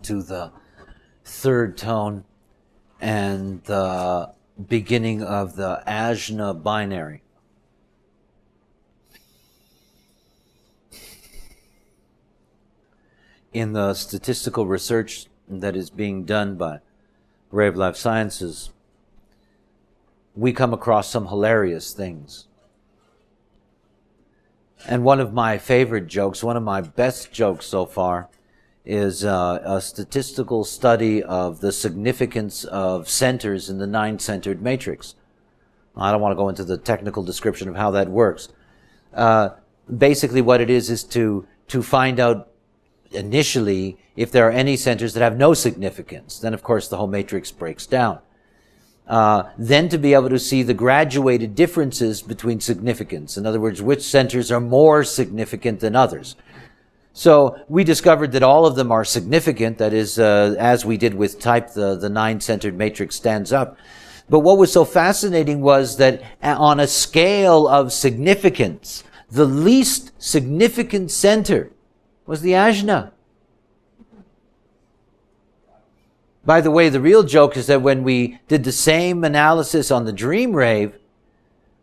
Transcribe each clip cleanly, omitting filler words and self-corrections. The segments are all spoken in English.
to the third tone and the beginning of the Ajna binary. In the statistical research that is being done by Ray of Life Sciences, we come across some hilarious things. And one of my favorite jokes, one of my best jokes so far, is a statistical study of the significance of centers in the nine-centered matrix. I don't want to go into the technical description of how that works. Basically what it is to find out initially if there are any centers that have no significance. Then of course the whole matrix breaks down. Then to be able to see the graduated differences between significance. In other words, which centers are more significant than others. So we discovered that all of them are significant. That is, as we did with type, the nine-centered matrix stands up. But what was so fascinating was that on a scale of significance, the least significant center was the Ajna. By the way, the real joke is that when we did the same analysis on the dream rave,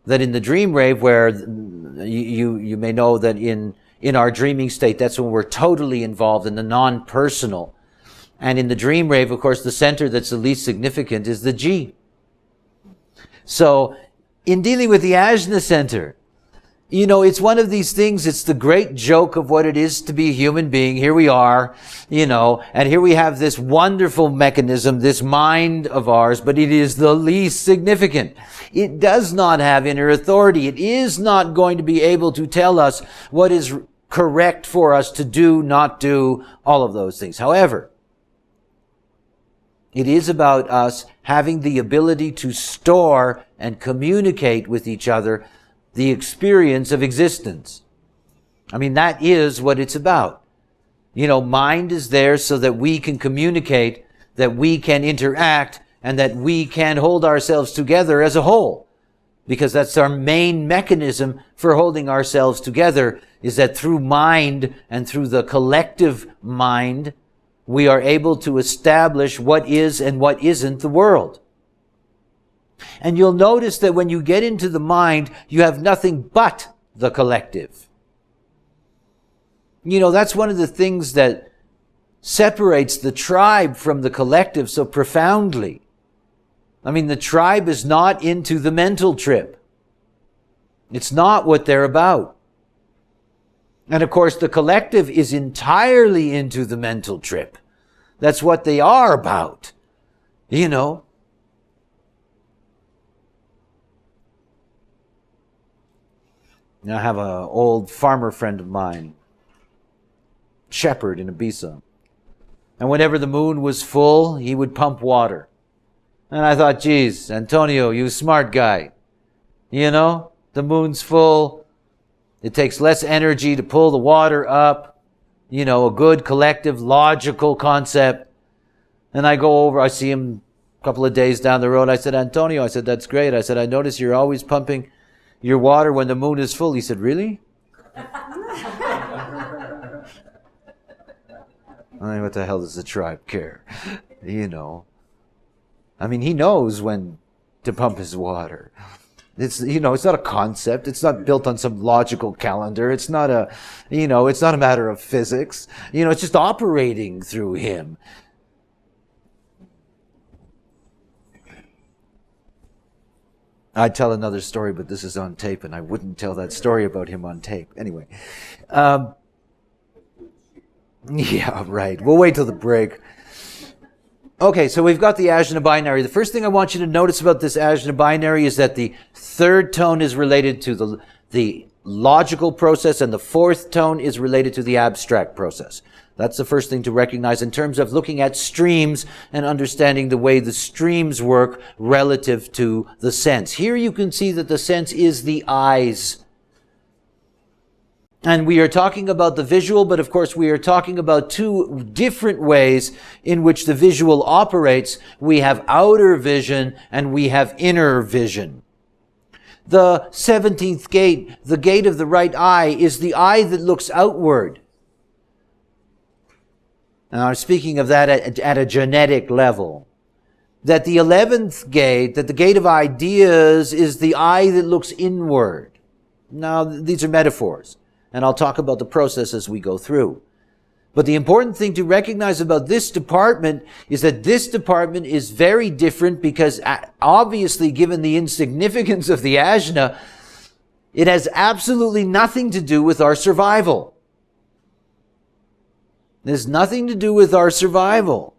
that in the dream rave where you may know that in our dreaming state, that's when we're totally involved in the non-personal. And in the dream rave, of course, the center that's the least significant is the G. So in dealing with the Ajna center, you know, it's one of these things, it's the great joke of what it is to be a human being. Here we are, you know, and here we have this wonderful mechanism, this mind of ours, but it is the least significant. It does not have inner authority. It is not going to be able to tell us what is correct for us to do, not do, all of those things. However, it is about us having the ability to store and communicate with each other the experience of existence. I mean, that is what it's about. You know, mind is there so that we can communicate, that we can interact, and that we can hold ourselves together as a whole. Because that's our main mechanism for holding ourselves together, is that through mind and through the collective mind, we are able to establish what is and what isn't the world. And you'll notice that when you get into the mind, you have nothing but the collective. You know, that's one of the things that separates the tribe from the collective so profoundly. I mean, the tribe is not into the mental trip. It's not what they're about. And of course, the collective is entirely into the mental trip. That's what they are about. You know. I have an old farmer friend of mine, shepherd in Ibiza. And whenever the moon was full, he would pump water. And I thought, geez, Antonio, you smart guy. You know, the moon's full. It takes less energy to pull the water up. You know, a good collective, logical concept. And I go over, I see him a couple of days down the road. I said, Antonio, I said, that's great. I said, I notice you're always pumping your water when the moon is full. He said, really? I mean, what the hell does the tribe care? You know. I mean, he knows when to pump his water. It's, you know, it's not a concept. It's not built on some logical calendar. It's not a, you know, it's not a matter of physics. You know, it's just operating through him. I'd tell another story, but this is on tape, and I wouldn't tell that story about him on tape. Anyway. Yeah, right. We'll wait till the break. Okay, so we've got the Ajna binary. The first thing I want you to notice about this Ajna binary is that the third tone is related to the logical process, and the fourth tone is related to the abstract process. That's the first thing to recognize in terms of looking at streams and understanding the way the streams work relative to the sense. Here you can see that the sense is the eyes. And we are talking about the visual, but of course we are talking about two different ways in which the visual operates. We have outer vision and we have inner vision. The 17th gate, the gate of the right eye, is the eye that looks outward. And I'm speaking of that at a genetic level. That the 11th gate, that the gate of ideas is the eye that looks inward. Now, these are metaphors, and I'll talk about the process as we go through. But the important thing to recognize about this department is that this department is very different because obviously, given the insignificance of the Ajna, it has absolutely nothing to do with our survival. There's nothing to do with our survival.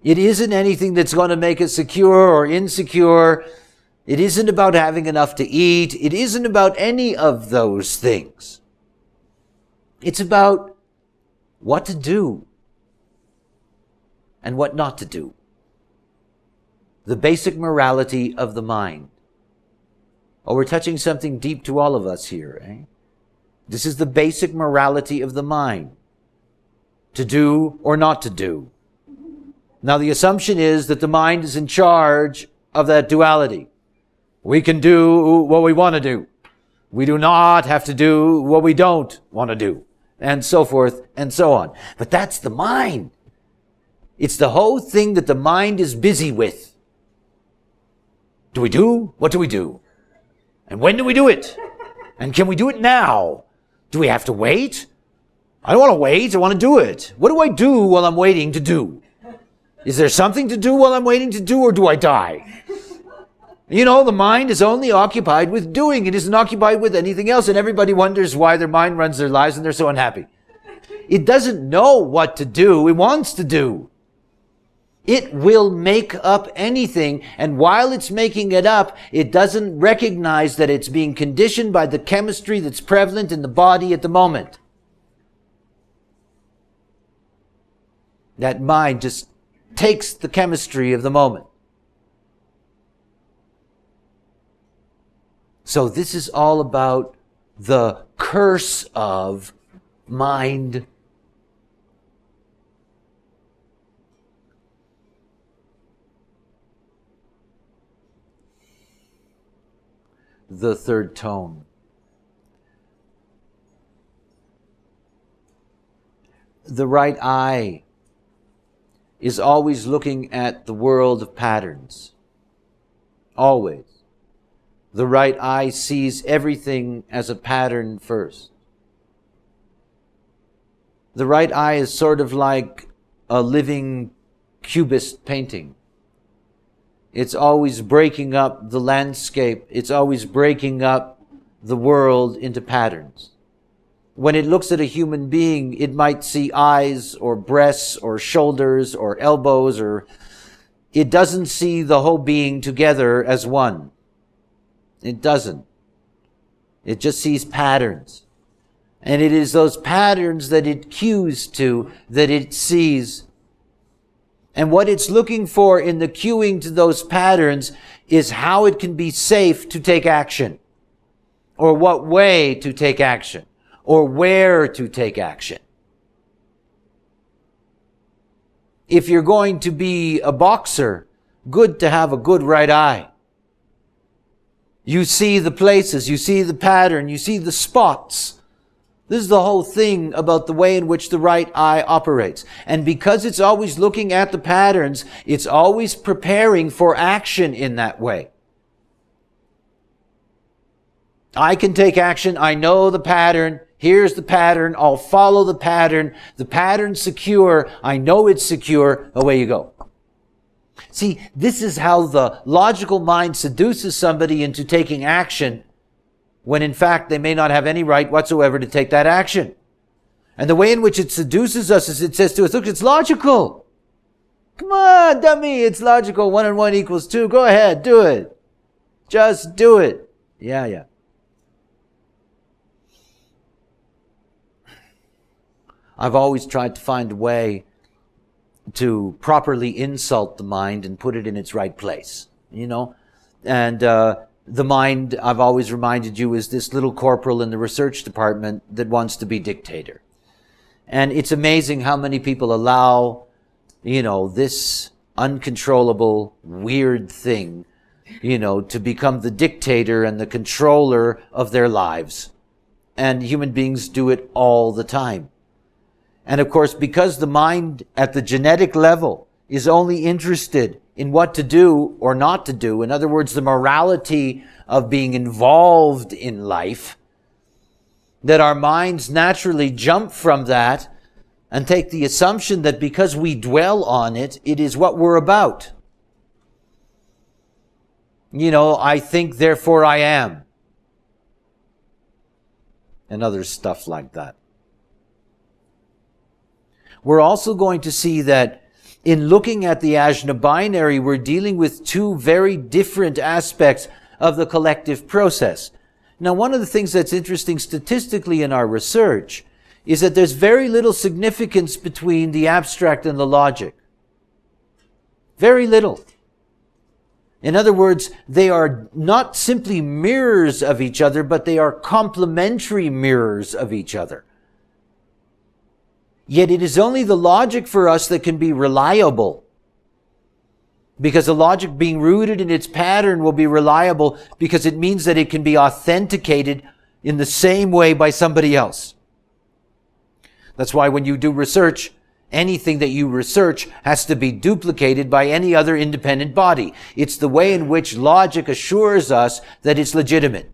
It isn't anything that's going to make us secure or insecure. It isn't about having enough to eat. It isn't about any of those things. It's about what to do and what not to do. The basic morality of the mind. Oh, we're touching something deep to all of us here, eh? This is the basic morality of the mind. To do or not to do. Now, the assumption is that the mind is in charge of that duality. We can do what we want to do. We do not have to do what we don't want to do. And so forth and so on. But that's the mind. It's the whole thing that the mind is busy with. Do we do? What do we do? And when do we do it? And can we do it now? Do we have to wait? I don't want to wait. I want to do it. What do I do while I'm waiting to do? Is there something to do while I'm waiting to do, or do I die? You know, the mind is only occupied with doing. It isn't occupied with anything else. And everybody wonders why their mind runs their lives and they're so unhappy. It doesn't know what to do. It wants to do. It will make up anything. And while it's making it up, it doesn't recognize that it's being conditioned by the chemistry that's prevalent in the body at the moment. That mind just takes the chemistry of the moment. So this is all about the curse of mind. The third tone. The right eye is always looking at the world of patterns. Always. The right eye sees everything as a pattern first. The right eye is sort of like a living cubist painting. It's always breaking up the landscape. It's always breaking up the world into patterns. When it looks at a human being, it might see eyes or breasts or shoulders or elbows, or it doesn't see the whole being together as one. It doesn't. It just sees patterns. And it is those patterns that it cues to, that it sees. And what it's looking for in the cueing to those patterns is how it can be safe to take action, or what way to take action, or where to take action. If you're going to be a boxer, good to have a good right eye. You see the places, you see the pattern, you see the spots. This is the whole thing about the way in which the right eye operates. And because it's always looking at the patterns, it's always preparing for action in that way. I can take action. I know the pattern. Here's the pattern. I'll follow the pattern. The pattern's secure. I know it's secure. Away you go. See, this is how the logical mind seduces somebody into taking action when in fact they may not have any right whatsoever to take that action. And the way in which it seduces us is it says to us, look, it's logical. Come on, dummy, it's logical. 1 and 1 equals 2. Go ahead, do it. Just do it. Yeah. I've always tried to find a way to properly insult the mind and put it in its right place, you know. And the mind, I've always reminded you, is this little corporal in the research department that wants to be dictator. And it's amazing how many people allow, you know, this uncontrollable, weird thing, you know, to become the dictator and the controller of their lives. And human beings do it all the time. And of course, because the mind at the genetic level is only interested in what to do or not to do, in other words, the morality of being involved in life, that our minds naturally jump from that and take the assumption that because we dwell on it, it is what we're about. You know, I think, therefore I am. And other stuff like that. We're also going to see that in looking at the Ajna binary, we're dealing with two very different aspects of the collective process. Now, one of the things that's interesting statistically in our research is that there's very little significance between the abstract and the logic. Very little. In other words, they are not simply mirrors of each other, but they are complementary mirrors of each other. Yet it is only the logic for us that can be reliable. Because the logic being rooted in its pattern will be reliable because it means that it can be authenticated in the same way by somebody else. That's why when you do research, anything that you research has to be duplicated by any other independent body. It's the way in which logic assures us that it's legitimate.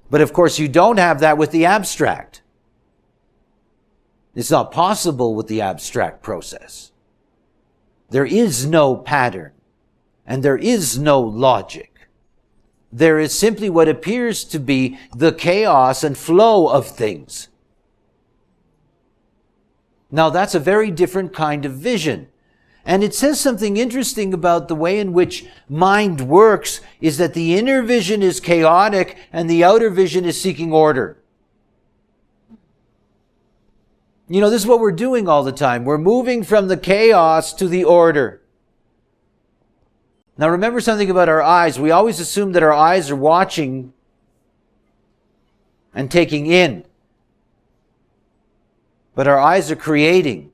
But of course, you don't have that with the abstract. It's not possible with the abstract process. There is no pattern, and there is no logic. There is simply what appears to be the chaos and flow of things. Now, that's a very different kind of vision. And it says something interesting about the way in which mind works is that the inner vision is chaotic and the outer vision is seeking order. You know, this is what we're doing all the time. We're moving from the chaos to the order. Now, remember something about our eyes. We always assume that our eyes are watching and taking in. But our eyes are creating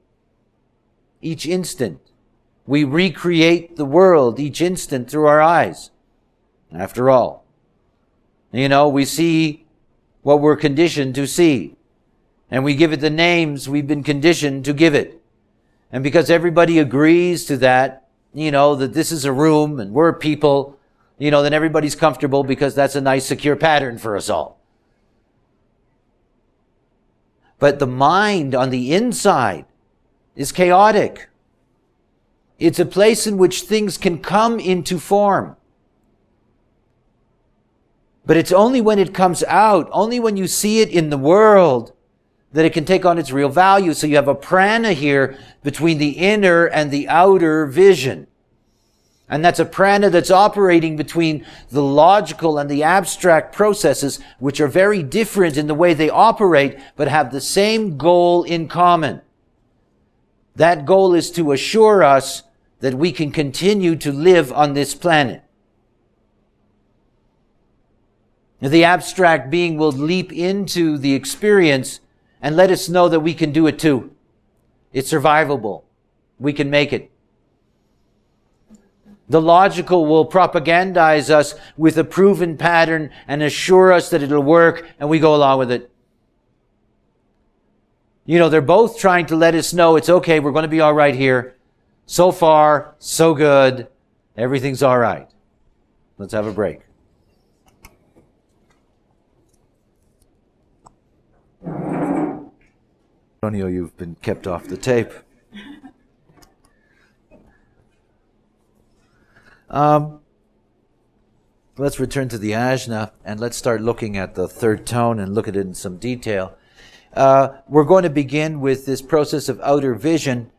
each instant. We recreate the world each instant through our eyes. After all, you know, we see what we're conditioned to see. And we give it the names we've been conditioned to give it. And because everybody agrees to that, you know, that this is a room and we're people, you know, then everybody's comfortable because that's a nice secure pattern for us all. But the mind on the inside is chaotic. It's a place in which things can come into form. But it's only when it comes out, only when you see it in the world, that it can take on its real value. So you have a prana here between the inner and the outer vision. And that's a prana that's operating between the logical and the abstract processes, which are very different in the way they operate, but have the same goal in common. That goal is to assure us that we can continue to live on this planet. The abstract being will leap into the experience and let us know that we can do it too. It's survivable. We can make it. The logical will propagandize us with a proven pattern and assure us that it'll work, and we go along with it. You know, they're both trying to let us know it's okay, we're going to be all right here. So far, so good. Everything's all right. Let's have a break. Antonio, you've been kept off the tape. Let's return to the Ajna and let's start looking at the third tone and look at it in some detail. We're going to begin with this process of outer vision.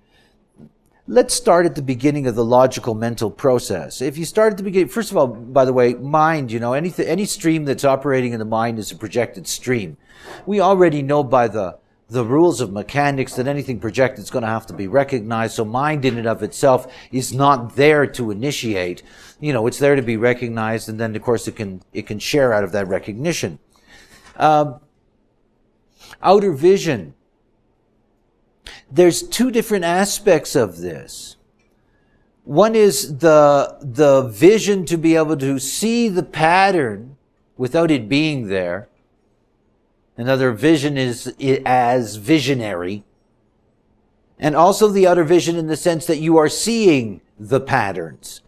Let's start at the beginning of the logical mental process. If you start at the beginning, first of all, by the way, mind, you know, any stream that's operating in the mind is a projected stream. We already know by the rules of mechanics that anything projected is going to have to be recognized. So mind in and of itself is not there to initiate. You know, it's there to be recognized, and then of course it can share out of that recognition. Outer vision. There's two different aspects of this. One is the vision to be able to see the pattern without it being there. Another vision is as visionary. And also the outer vision in the sense that you are seeing the patterns.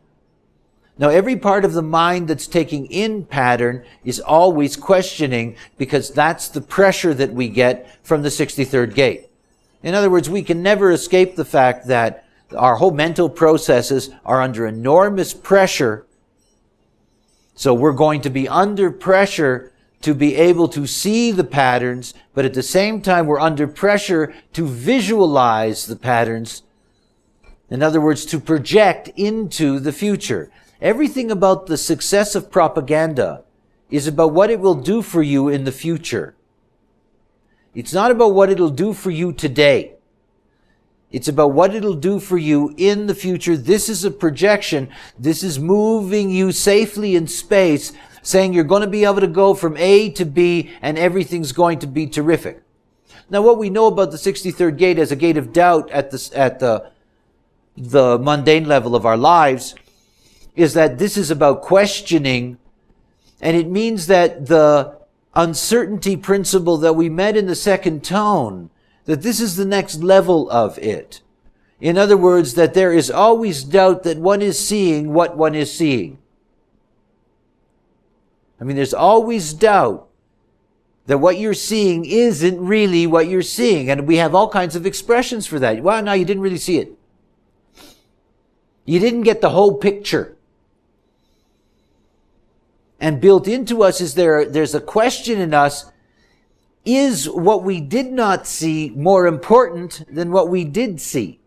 Now, every part of the mind that's taking in pattern is always questioning, because that's the pressure that we get from the 63rd gate. In other words, we can never escape the fact that our whole mental processes are under enormous pressure. So we're going to be under pressure to be able to see the patterns, but at the same time we're under pressure to visualize the patterns. In other words, to project into the future. Everything about the success of propaganda is about what it will do for you in the future. It's not about what it'll do for you today. It's about what it'll do for you in the future. This is a projection. This is moving you safely in space, saying you're going to be able to go from A to B and everything's going to be terrific. Now, what we know about the 63rd gate as a gate of doubt at the mundane level of our lives is that this is about questioning, and it means that the uncertainty principle that we met in the second tone, that this is the next level of it. In other words, that there is always doubt that one is seeing what one is seeing. I mean, there's always doubt that what you're seeing isn't really what you're seeing. And we have all kinds of expressions for that. Well, no, you didn't really see it. You didn't get the whole picture. And built into us is there's a question in us, is what we did not see more important than what we did see?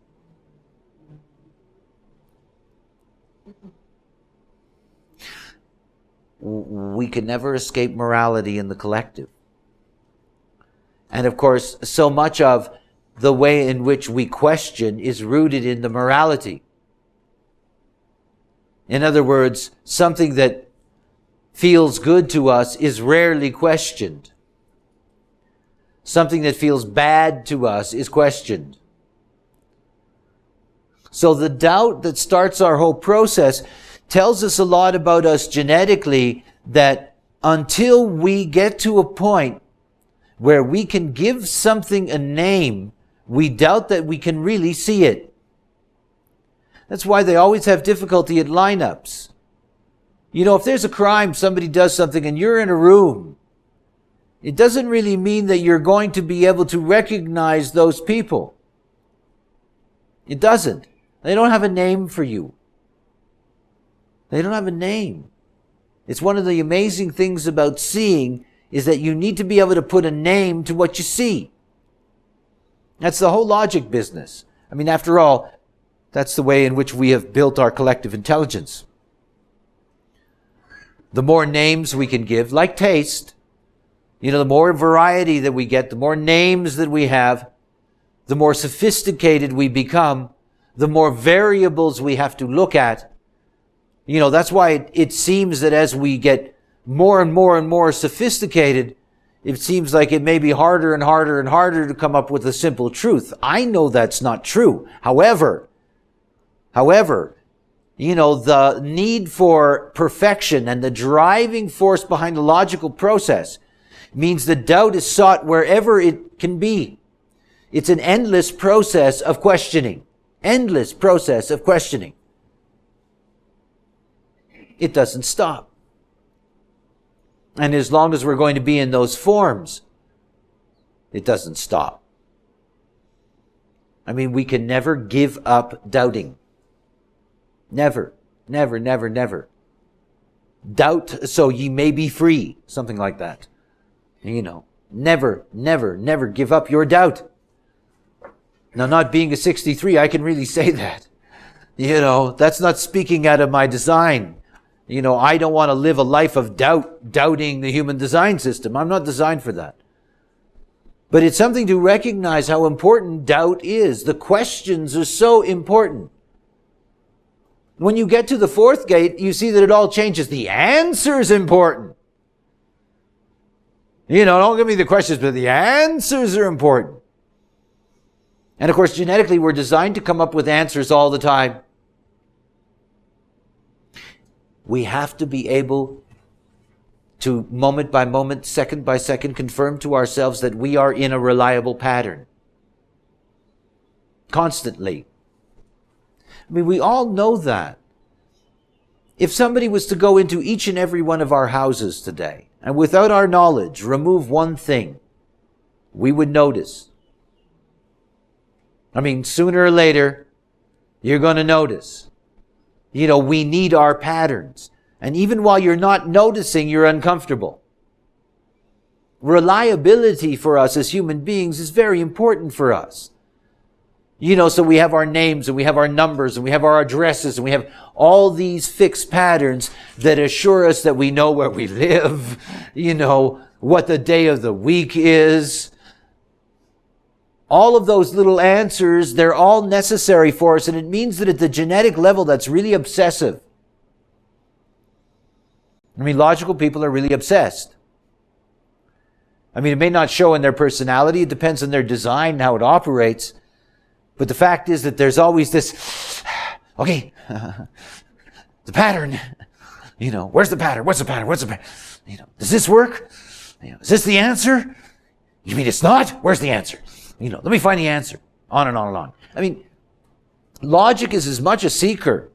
We can never escape morality in the collective. And of course, so much of the way in which we question is rooted in the morality. In other words, something that feels good to us is rarely questioned. Something that feels bad to us is questioned. So the doubt that starts our whole process tells us a lot about us genetically, that until we get to a point where we can give something a name, we doubt that we can really see it. That's why they always have difficulty at lineups. You know, if there's a crime, somebody does something and you're in a room, it doesn't really mean that you're going to be able to recognize those people. It doesn't. They don't have a name for you. They don't have a name. It's one of the amazing things about seeing is that you need to be able to put a name to what you see. That's the whole logic business. I mean, after all, that's the way in which we have built our collective intelligence. The more names we can give, like taste, you know, the more variety that we get, the more names that we have, the more sophisticated we become, the more variables we have to look at. You know, that's why it seems that as we get more and more and more sophisticated, it seems like it may be harder and harder and harder to come up with a simple truth. I know that's not true. However, you know, the need for perfection and the driving force behind the logical process means that doubt is sought wherever it can be. It's an endless process of questioning. Endless process of questioning. It doesn't stop. And as long as we're going to be in those forms, it doesn't stop. I mean, we can never give up doubting. Never, never, never, never. Doubt so ye may be free. Something like that. You know, never, never, never give up your doubt. Now, not being a 63, I can really say that. You know, that's not speaking out of my design. You know, I don't want to live a life of doubting the human design system. I'm not designed for that. But it's something to recognize how important doubt is. The questions are so important. When you get to the fourth gate, you see that it all changes. The answer is important. You know, don't give me the questions, but the answers are important. And of course, genetically, we're designed to come up with answers all the time. We have to be able to moment by moment, second by second, confirm to ourselves that we are in a reliable pattern. Constantly. I mean, we all know that. If somebody was to go into each and every one of our houses today, and without our knowledge, remove one thing, we would notice. I mean, sooner or later, you're going to notice. We need our patterns. And even while you're not noticing, you're uncomfortable. Reliability for us as human beings is very important for us. So we have our names and we have our numbers and we have our addresses and we have all these fixed patterns that assure us that we know where we live, what the day of the week is. All of those little answers, they're all necessary for us, and it means that at the genetic level, that's really obsessive. I mean, logical people are really obsessed. I mean, it may not show in their personality. It depends on their design and how it operates. But the fact is that there's always this, okay, the pattern, where's the pattern? What's the pattern? What's the pattern? Does this work? Is this the answer? You mean it's not? Where's the answer? Let me find the answer. On and on and on. I mean, logic is as much a seeker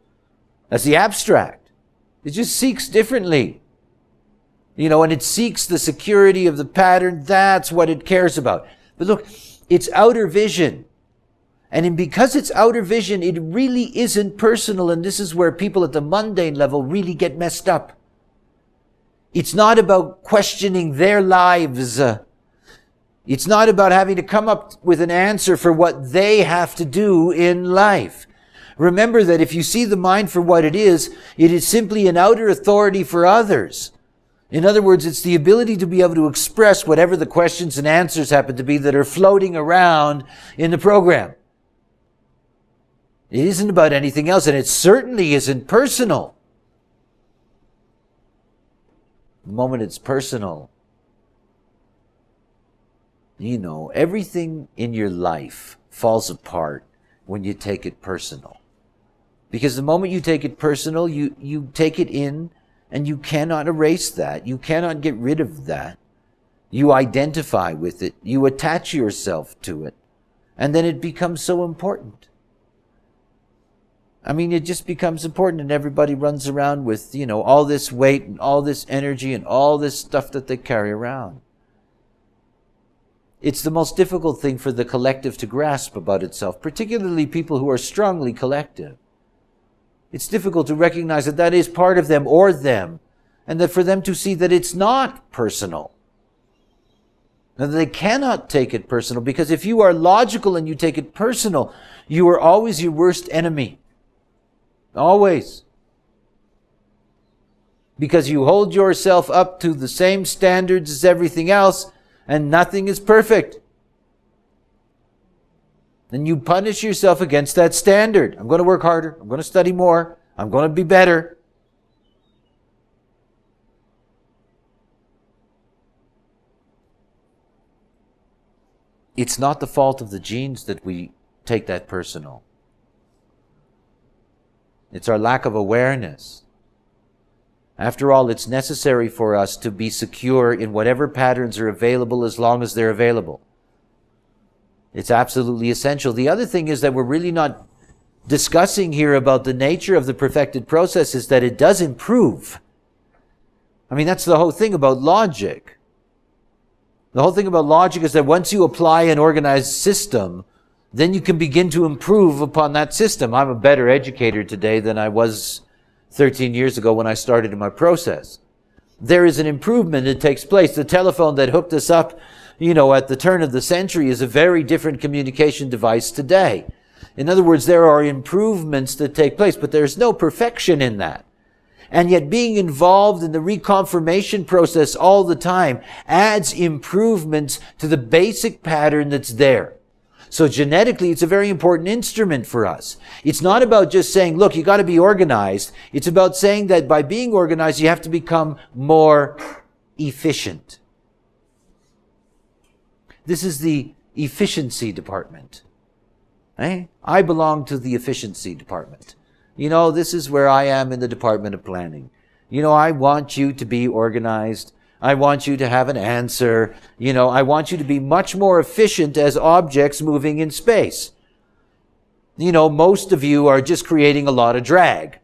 as the abstract. It just seeks differently. And it seeks the security of the pattern. That's what it cares about. But look, it's outer vision. And because it's outer vision, it really isn't personal. And this is where people at the mundane level really get messed up. It's not about questioning their lives. It's not about having to come up with an answer for what they have to do in life. Remember that if you see the mind for what it is simply an outer authority for others. In other words, it's the ability to be able to express whatever the questions and answers happen to be that are floating around in the program. It isn't about anything else, and it certainly isn't personal. The moment it's personal, everything in your life falls apart when you take it personal. Because the moment you take it personal, you take it in, and you cannot erase that. You cannot get rid of that. You identify with it. You attach yourself to it. And then it becomes so important. I mean, it just becomes important, and everybody runs around with, all this weight and all this energy and all this stuff that they carry around. It's the most difficult thing for the collective to grasp about itself, particularly people who are strongly collective. It's difficult to recognize that that is part of them or them, and that for them to see that it's not personal. And they cannot take it personal, because if you are logical and you take it personal, you are always your worst enemy. Always. Because you hold yourself up to the same standards as everything else, and nothing is perfect. And you punish yourself against that standard. I'm going to work harder. I'm going to study more. I'm going to be better. It's not the fault of the genes that we take that personal. It's our lack of awareness. After all, it's necessary for us to be secure in whatever patterns are available as long as they're available. It's absolutely essential. The other thing is that we're really not discussing here about the nature of the perfected process, is that it does improve. I mean, that's the whole thing about logic. The whole thing about logic is that once you apply an organized system, then you can begin to improve upon that system. I'm a better educator today than I was 13 years ago when I started in my process. There is an improvement that takes place. The telephone that hooked us up, at the turn of the century is a very different communication device today. In other words, there are improvements that take place, but there's no perfection in that. And yet being involved in the reconfirmation process all the time adds improvements to the basic pattern that's there. So genetically, it's a very important instrument for us. It's not about just saying, look, you got to be organized. It's about saying that by being organized, you have to become more efficient. This is the efficiency department. I belong to the efficiency department. This is where I am in the Department of Planning. I want you to be organized. I want you to have an answer. I want you to be much more efficient as objects moving in space. Most of you are just creating a lot of drag,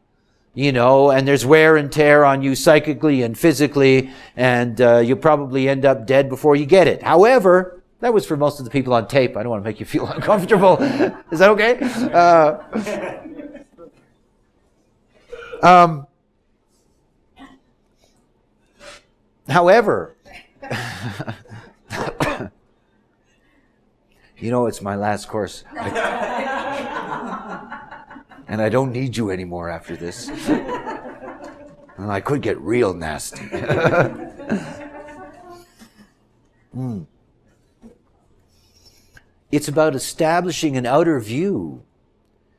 and there's wear and tear on you psychically and physically, and you'll probably end up dead before you get it. However, that was for most of the people on tape. I don't want to make you feel uncomfortable. Is that okay? However, it's my last course. And I don't need you anymore after this. And I could get real nasty. It's about establishing an outer view.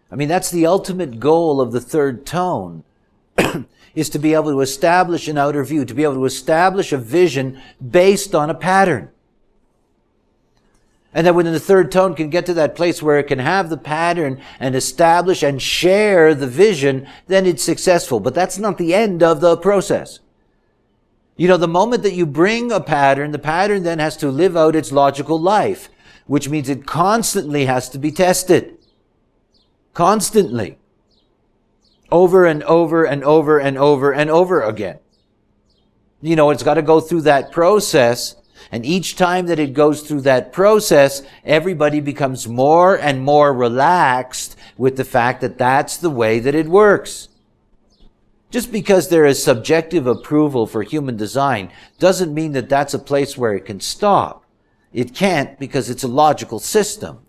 That's the ultimate goal of the third tone, is to be able to establish an outer view, to be able to establish a vision based on a pattern. And then when the third tone can get to that place where it can have the pattern and establish and share the vision, then it's successful. But that's not the end of the process. The moment that you bring a pattern, the pattern then has to live out its logical life, which means it constantly has to be tested. Constantly. Over and over and over and over and over again. It's got to go through that process. And each time that it goes through that process, everybody becomes more and more relaxed with the fact that that's the way that it works. Just because there is subjective approval for human design doesn't mean that that's a place where it can stop. It can't, because it's a logical system.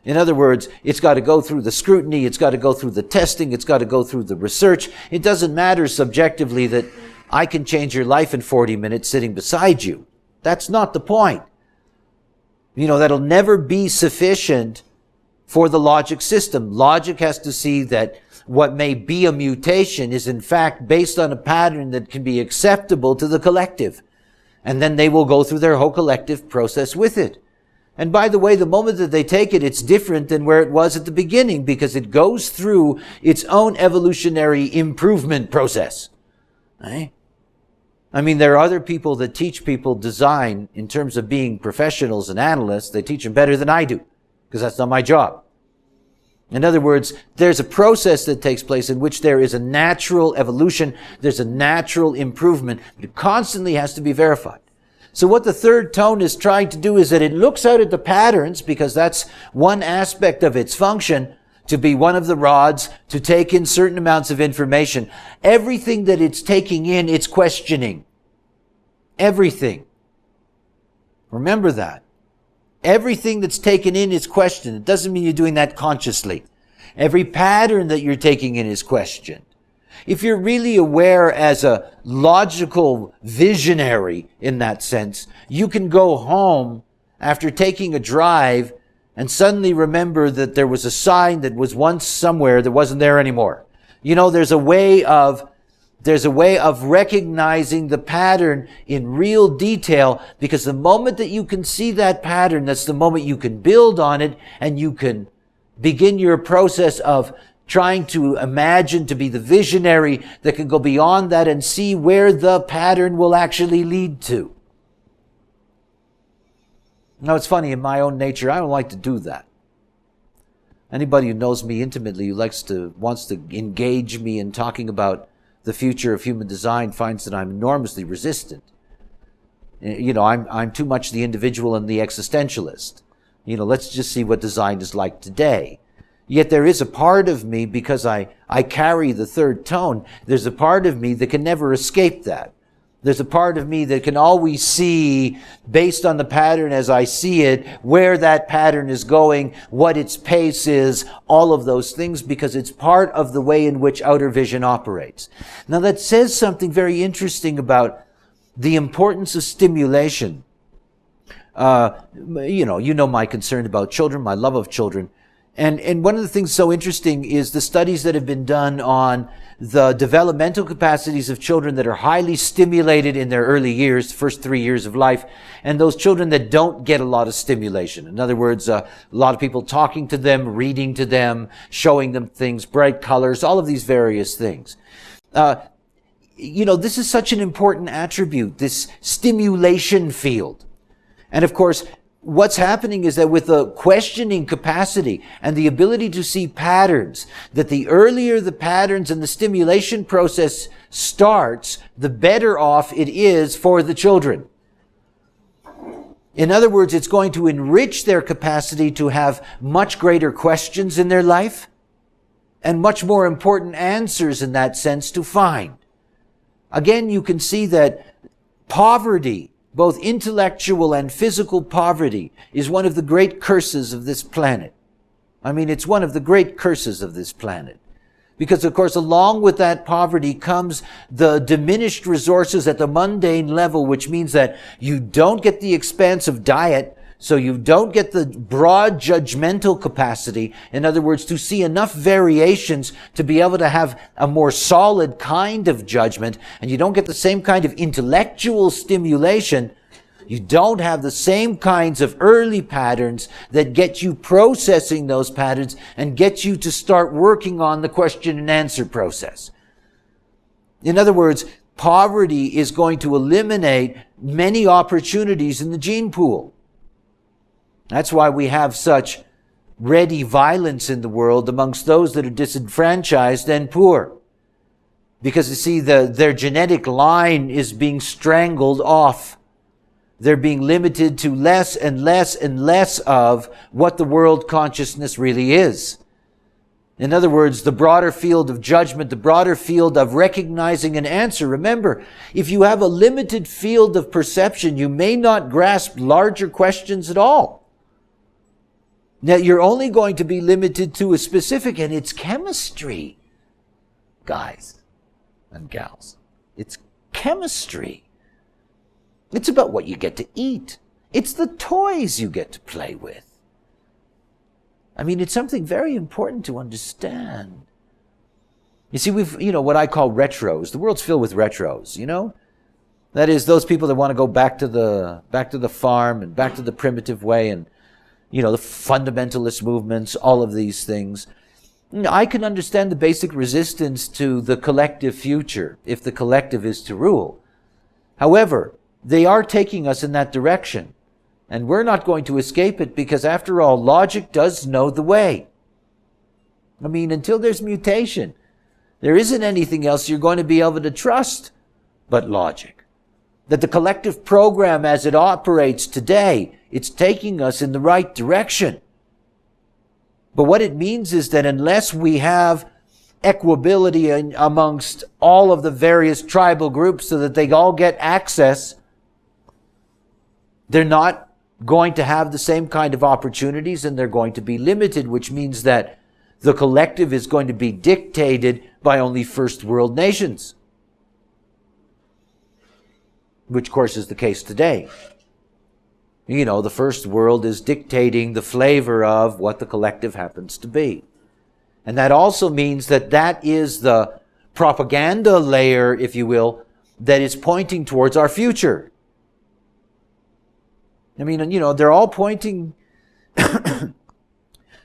In other words, it's got to go through the scrutiny, it's got to go through the testing, it's got to go through the research. It doesn't matter subjectively that I can change your life in 40 minutes sitting beside you. That's not the point. That'll never be sufficient for the logic system. Logic has to see that what may be a mutation is in fact based on a pattern that can be acceptable to the collective. And then they will go through their whole collective process with it. And by the way, the moment that they take it, it's different than where it was at the beginning, because it goes through its own evolutionary improvement process. Right? There are other people that teach people design in terms of being professionals and analysts. They teach them better than I do, because that's not my job. In other words, there's a process that takes place in which there is a natural evolution, there's a natural improvement, but it constantly has to be verified. So what the third tone is trying to do is that it looks out at the patterns, because that's one aspect of its function, to be one of the rods, to take in certain amounts of information. Everything that it's taking in, it's questioning. Everything. Remember that. Everything that's taken in is questioned. It doesn't mean you're doing that consciously. Every pattern that you're taking in is questioned. If you're really aware as a logical visionary in that sense, you can go home after taking a drive and suddenly remember that there was a sign that was once somewhere that wasn't there anymore. There's a way of recognizing the pattern in real detail, because the moment that you can see that pattern, that's the moment you can build on it, and you can begin your process of trying to imagine to be the visionary that can go beyond that and see where the pattern will actually lead to. Now, it's funny, in my own nature, I don't like to do that. Anybody who knows me intimately, who wants to engage me in talking about the future of human design, finds that I'm enormously resistant. I'm too much the individual and the existentialist. Let's just see what design is like today. Yet there is a part of me, because I carry the third tone, there's a part of me that can never escape that. There's a part of me that can always see, based on the pattern as I see it, where that pattern is going, what its pace is, all of those things, because it's part of the way in which outer vision operates. Now that says something very interesting about the importance of stimulation. You know my concern about children, my love of children. And one of the things so interesting is the studies that have been done on the developmental capacities of children that are highly stimulated in their early years, the first 3 years of life, and those children that don't get a lot of stimulation. In other words, a lot of people talking to them, reading to them, showing them things, bright colors, all of these various things. this is such an important attribute, this stimulation field. And of course, what's happening is that with the questioning capacity and the ability to see patterns, that the earlier the patterns and the stimulation process starts, the better off it is for the children. In other words, it's going to enrich their capacity to have much greater questions in their life and much more important answers in that sense to find. Again, you can see that poverty, both intellectual and physical poverty, is one of the great curses of this planet. I mean, it's one of the great curses of this planet. Because, of course, along with that poverty comes the diminished resources at the mundane level, which means that you don't get the expansive diet, so you don't get the broad judgmental capacity. In other words, to see enough variations to be able to have a more solid kind of judgment, and you don't get the same kind of intellectual stimulation. You don't have the same kinds of early patterns that get you processing those patterns and get you to start working on the question and answer process. In other words, poverty is going to eliminate many opportunities in the gene pool. That's why we have such ready violence in the world amongst those that are disenfranchised and poor. Because you see, their genetic line is being strangled off. They're being limited to less and less and less of what the world consciousness really is. In other words, the broader field of judgment, the broader field of recognizing an answer. Remember, if you have a limited field of perception, you may not grasp larger questions at all. Now, you're only going to be limited to a specific, and it's chemistry, guys and gals. It's chemistry. It's about what you get to eat. It's the toys you get to play with. I mean, it's something very important to understand. You see, we've, what I call retros. The world's filled with retros, That is, those people that want to go back to the farm and back to the primitive way and, the fundamentalist movements, all of these things. I can understand the basic resistance to the collective future if the collective is to rule. However, they are taking us in that direction. And we're not going to escape it because, after all, logic does know the way. I mean, until there's mutation, there isn't anything else you're going to be able to trust but logic. That the collective program as it operates today, it's taking us in the right direction. But what it means is that unless we have equability amongst all of the various tribal groups so that they all get access, they're not going to have the same kind of opportunities, and they're going to be limited, which means that the collective is going to be dictated by only first world nations. Which, of course, is the case today. The first world is dictating the flavor of what the collective happens to be. And that also means that is the propaganda layer, if you will, that is pointing towards our future. I mean, they're all pointing,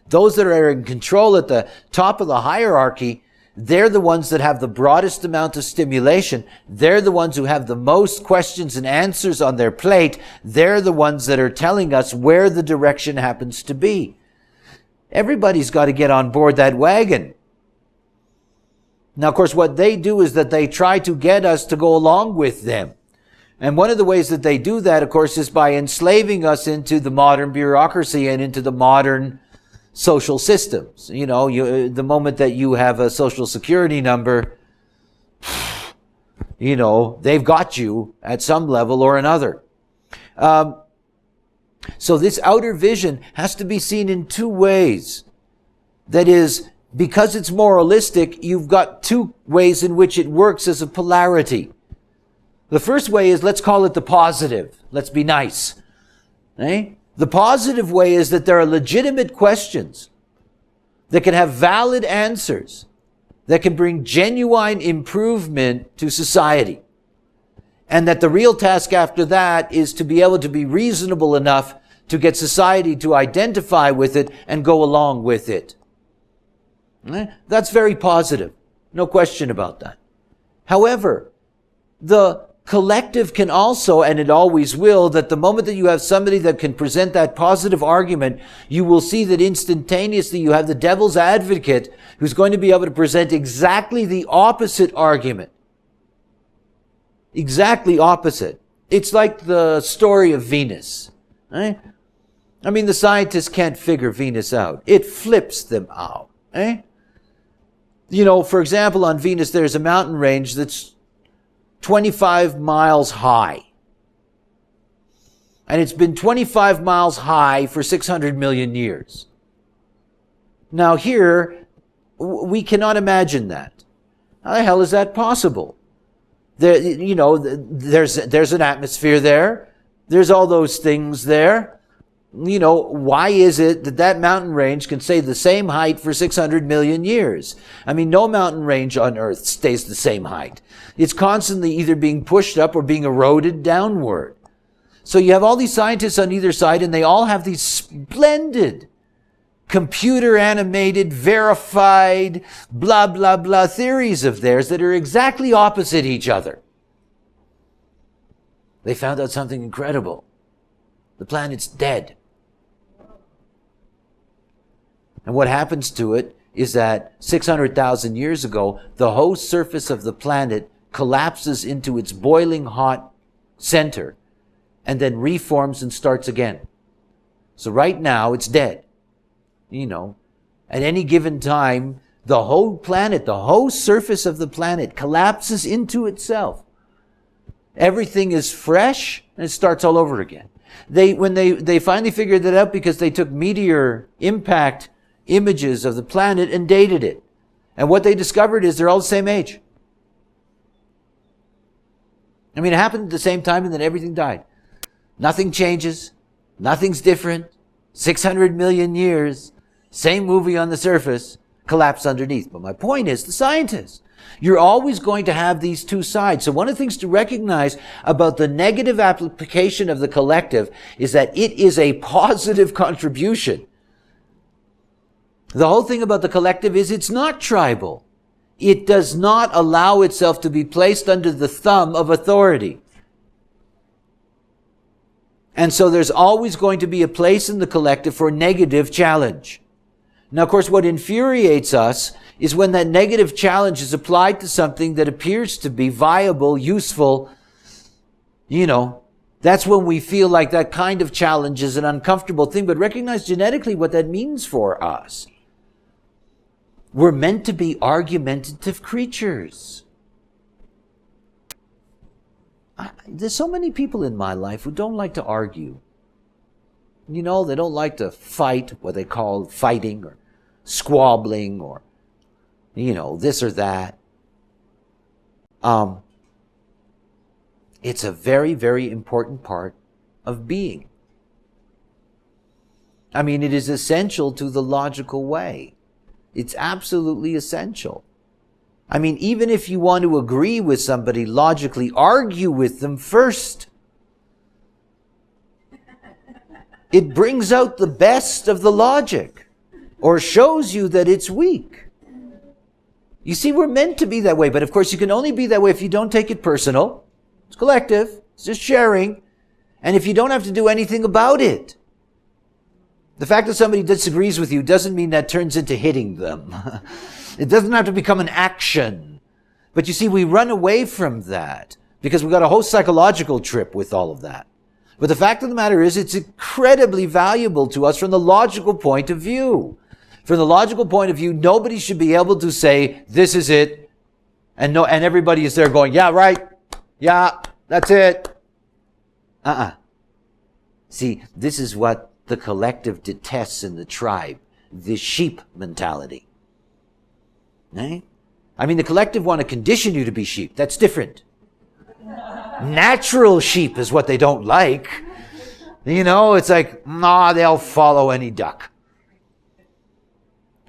those that are in control at the top of the hierarchy, they're the ones that have the broadest amount of stimulation. They're the ones who have the most questions and answers on their plate. They're the ones that are telling us where the direction happens to be. Everybody's got to get on board that wagon. Now, of course, what they do is that they try to get us to go along with them. And one of the ways that they do that, of course, is by enslaving us into the modern bureaucracy and into the modern social systems. The moment that you have a social security number, they've got you at some level or another. So this outer vision has to be seen in two ways. That is, because it's moralistic, you've got two ways in which it works as a polarity. The first way is, let's call it the positive. Let's be nice. Eh? The positive way is that there are legitimate questions that can have valid answers, that can bring genuine improvement to society. And that the real task after that is to be able to be reasonable enough to get society to identify with it and go along with it. That's very positive. No question about that. However, the collective can also, and it always will, that the moment that you have somebody that can present that positive argument, you will see that instantaneously you have the devil's advocate who's going to be able to present exactly the opposite argument. Exactly opposite. It's like the story of Venus. Right? I mean, the scientists can't figure Venus out. It flips them out. Eh? You know, for example, on Venus, there's a mountain range that's 25 miles high. And it's been 25 miles high for 600 million years. Now here, we cannot imagine that. How the hell is that possible? There, you know, there's an atmosphere there. There's all those things there. You know, why is it that that mountain range can stay the same height for 600 million years? I mean, no mountain range on Earth stays the same height. It's constantly either being pushed up or being eroded downward. So you have all these scientists on either side, and they all have these splendid, computer-animated, verified, blah, blah, blah theories of theirs that are exactly opposite each other. They found out something incredible. The planet's dead. And what happens to it is that 600,000 years ago, the whole surface of the planet collapses into its boiling hot center and then reforms and starts again. So right now, it's dead. You know, at any given time, the whole planet, the whole surface of the planet collapses into itself. Everything is fresh and it starts all over again. When they finally figured that out because they took meteor impact images of the planet and dated it. And what they discovered is they're all the same age. I mean, it happened at the same time and then everything died. Nothing changes. Nothing's different. 600 million years. Same movie on the surface. Collapsed underneath. But my point is, the scientists. You're always going to have these two sides. So one of the things to recognize about the negative application of the collective is that it is a positive contribution. The whole thing about the collective is it's not tribal. It does not allow itself to be placed under the thumb of authority. And so there's always going to be a place in the collective for negative challenge. Now, of course, what infuriates us is when that negative challenge is applied to something that appears to be viable, useful. You know, that's when we feel like that kind of challenge is an uncomfortable thing. But recognize genetically what that means for us. We're meant to be argumentative creatures. There's so many people in my life who don't like to argue. You know, they don't like to fight, what they call fighting or squabbling or, you know, this or that. It's a very, very important part of being. I mean, it is essential to the logical way. It's absolutely essential. I mean, even if you want to agree with somebody logically, argue with them first. It brings out the best of the logic or shows you that it's weak. You see, we're meant to be that way, but of course you can only be that way if you don't take it personal. It's collective. It's just sharing. And if you don't have to do anything about it. The fact that somebody disagrees with you doesn't mean that turns into hitting them. It doesn't have to become an action. But you see, we run away from that because we've got a whole psychological trip with all of that. But the fact of the matter is, it's incredibly valuable to us from the logical point of view. From the logical point of view, nobody should be able to say, this is it. And everybody is there going, yeah, right. Yeah, that's it. See, this is what the collective detests in the tribe, the sheep mentality. Eh? I mean, the collective want to condition you to be sheep. That's different. Natural sheep is what they don't like. You know, it's like, nah, they'll follow any duck.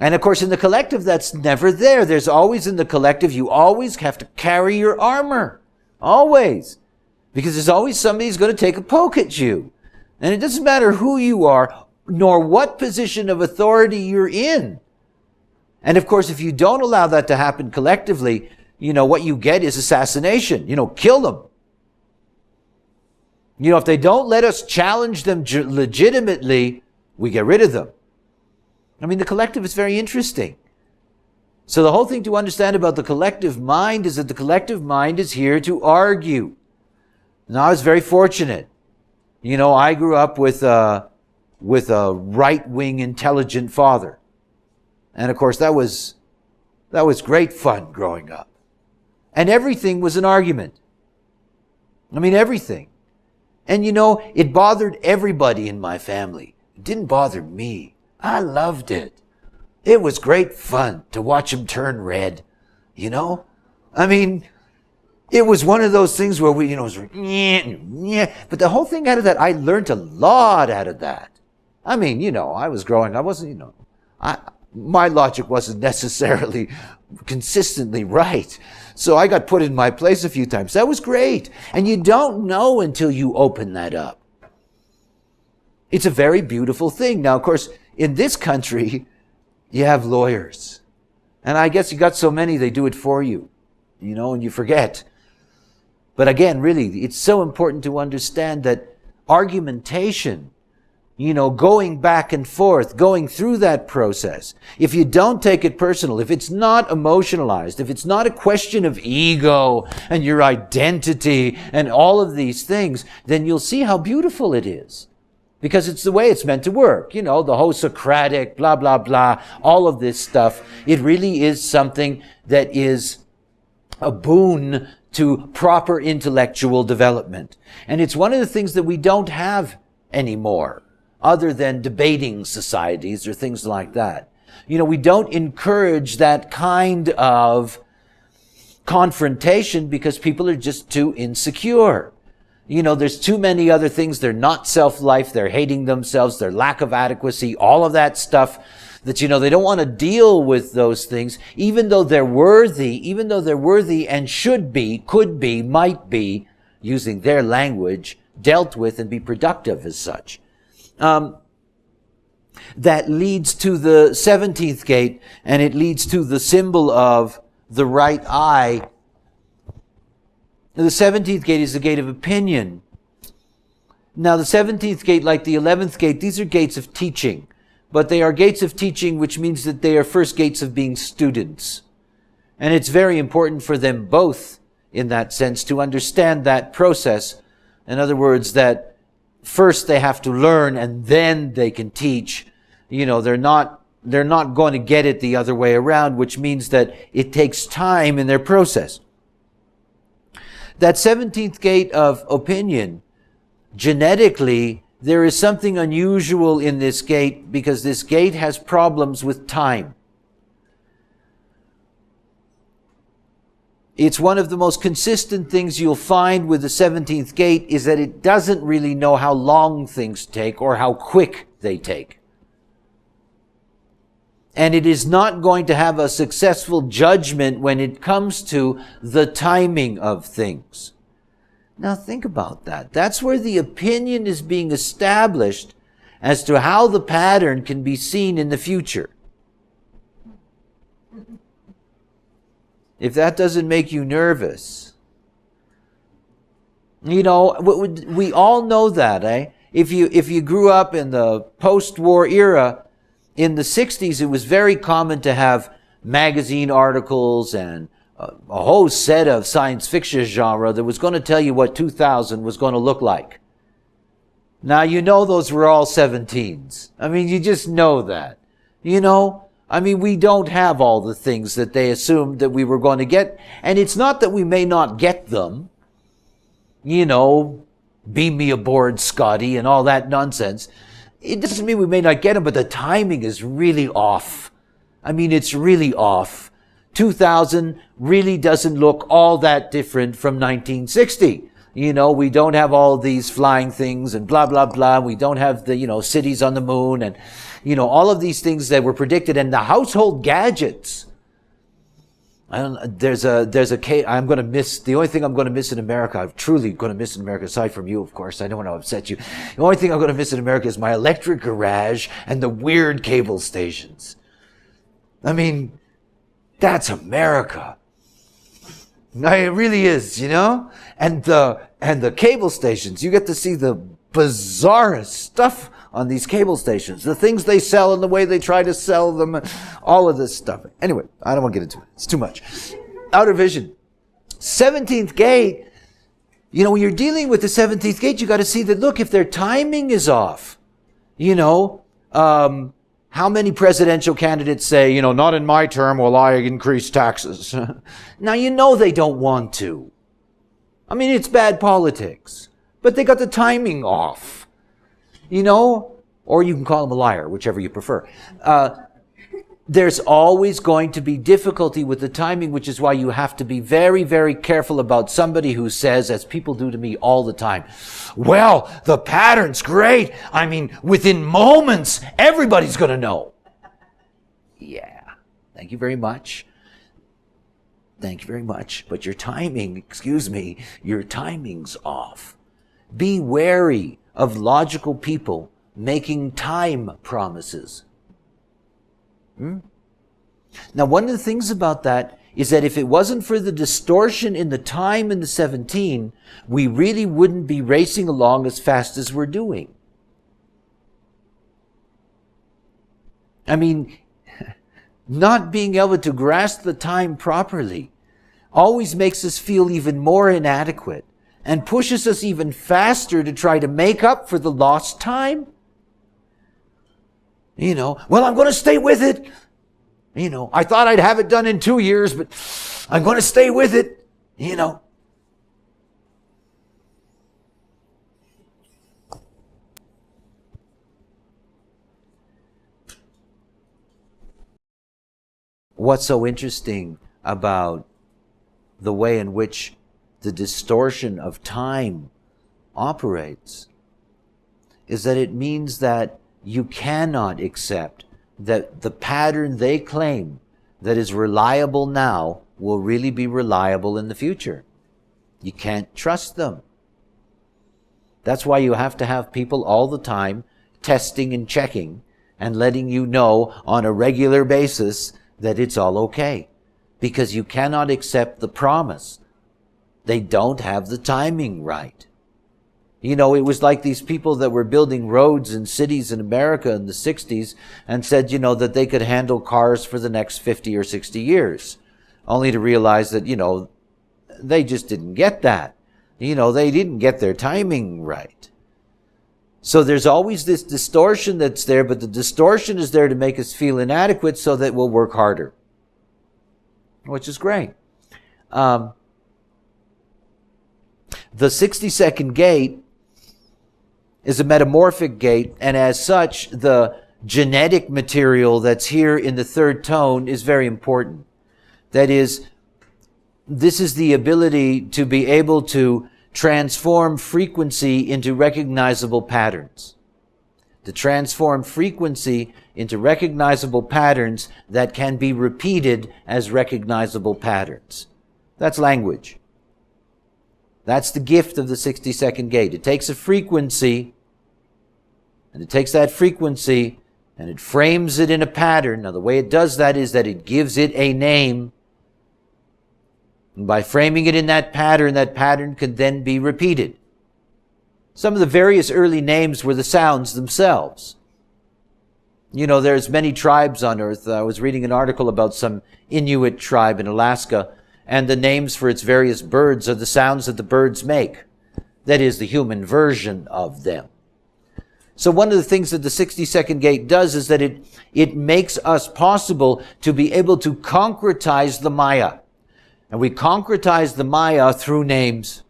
And of course, in the collective, that's never there. There's always in the collective, you always have to carry your armor. Always. Because there's always somebody who's going to take a poke at you. And it doesn't matter who you are, nor what position of authority you're in. And of course, if you don't allow that to happen collectively, what you get is assassination. Kill them. If they don't let us challenge them legitimately, we get rid of them. The collective is very interesting. So the whole thing to understand about the collective mind is that the collective mind is here to argue. Now, I was very fortunate. I grew up with a right-wing intelligent father. And of course, that was great fun growing up. And everything was an argument. Everything. And it bothered everybody in my family. It didn't bother me. I loved it. It was great fun to watch him turn red. It was one of those things where it was, but the whole thing out of that, I learned a lot out of that. I was growing, I wasn't, my logic wasn't necessarily consistently right. So I got put in my place a few times. That was great. And you don't know until you open that up. It's a very beautiful thing. Now, of course, in this country, you have lawyers. And I guess you got so many, they do it for you, and you forget. But again, really, it's so important to understand that argumentation, going back and forth, going through that process. If you don't take it personal, if it's not emotionalized, if it's not a question of ego and your identity and all of these things, then you'll see how beautiful it is. Because it's the way it's meant to work. The whole Socratic, blah, blah, blah, all of this stuff. It really is something that is a boon to proper intellectual development. And it's one of the things that we don't have anymore, other than debating societies or things like that. We don't encourage that kind of confrontation because people are just too insecure. There's too many other things. They're not self-life. They're hating themselves. Their lack of adequacy, all of that stuff that, they don't want to deal with those things, even though they're worthy and should be, could be, might be, using their language, dealt with and be productive as such. That leads to the 17th gate, and it leads to the symbol of the right eye. The 17th gate is the gate of opinion. Now, the 17th gate, like the 11th gate, these are gates of teaching. But they are gates of teaching, which means that they are first gates of being students. And it's very important for them both, in that sense, to understand that process. In other words, that first they have to learn and then they can teach. They're not going to get it the other way around, which means that it takes time in their process. That 17th gate of opinion, genetically, there is something unusual in this gate because this gate has problems with time. It's one of the most consistent things you'll find with the 17th gate is that it doesn't really know how long things take or how quick they take. And it is not going to have a successful judgment when it comes to the timing of things. Now think about that. That's where the opinion is being established as to how the pattern can be seen in the future. If that doesn't make you nervous, we all know that, eh? If you grew up in the post-war era, in the 60s, it was very common to have magazine articles and a whole set of science fiction genre that was going to tell you what 2000 was going to look like. Now, those were all 17s. You just know that. We don't have all the things that they assumed that we were going to get. And it's not that we may not get them. Beam me aboard, Scotty, and all that nonsense. It doesn't mean we may not get them, but the timing is really off. It's really off. 2000 really doesn't look all that different from 1960. We don't have all these flying things and blah, blah, blah. We don't have the, cities on the moon and, all of these things that were predicted and the household gadgets. There's a case I'm going to miss. The only thing I'm going to miss in America, I'm truly going to miss in America, aside from you, of course. I don't want to upset you. The only thing I'm going to miss in America is my electric garage and the weird cable stations. That's America. It really is, you know? And the cable stations, you get to see the bizarrest stuff on these cable stations. The things they sell and the way they try to sell them, all of this stuff. Anyway, I don't want to get into it. It's too much. Outer vision. 17th gate, you know, when you're dealing with the 17th gate, you got to see that, look, if their timing is off, you know, how many presidential candidates say, you know, not in my term will I increase taxes? Now, you know they don't want to. I mean, it's bad politics. But they got the timing off. You know? Or you can call them a liar, whichever you prefer. There's always going to be difficulty with the timing, which is why you have to be very, very careful about somebody who says, as people do to me all the time, well, the pattern's great. I mean, within moments, everybody's going to know. Yeah, thank you very much. Thank you very much. But your timing, your timing's off. Be wary of logical people making time promises. Now, one of the things about that is that if it wasn't for the distortion in the time in the 17, we really wouldn't be racing along as fast as we're doing. I mean, not being able to grasp the time properly always makes us feel even more inadequate and pushes us even faster to try to make up for the lost time. You know, well, I'm going to stay with it. You know, I thought I'd have it done in 2 years, but I'm going to stay with it. You know. What's so interesting about the way in which the distortion of time operates is that it means that you cannot accept that the pattern they claim that is reliable now will really be reliable in the future. You can't trust them. That's why you have to have people all the time testing and checking and letting you know on a regular basis that it's all okay. Because you cannot accept the promise. They don't have the timing right. You know, it was like these people that were building roads in cities in America in the 60s and said, you know, that they could handle cars for the next 50 or 60 years. Only to realize that, you know, they just didn't get that. You know, they didn't get their timing right. So there's always this distortion that's there, but the distortion is there to make us feel inadequate so that we'll work harder. Which is great. The 62nd gate is a metamorphic gate, and as such, the genetic material that's here in the third tone is very important. That is, this is the ability to be able to transform frequency into recognizable patterns. To transform frequency into recognizable patterns that can be repeated as recognizable patterns. That's language. That's the gift of the 62nd gate. It takes a frequency, and it takes that frequency, and it frames it in a pattern. Now, the way it does that is that it gives it a name. And by framing it in that pattern can then be repeated. Some of the various early names were the sounds themselves. You know, there's many tribes on Earth. I was reading an article about some Inuit tribe in Alaska, and the names for its various birds are the sounds that the birds make. That is, the human version of them. So one of the things that the 62nd gate does is that it makes us possible to be able to concretize the Maya. And we concretize the Maya through names.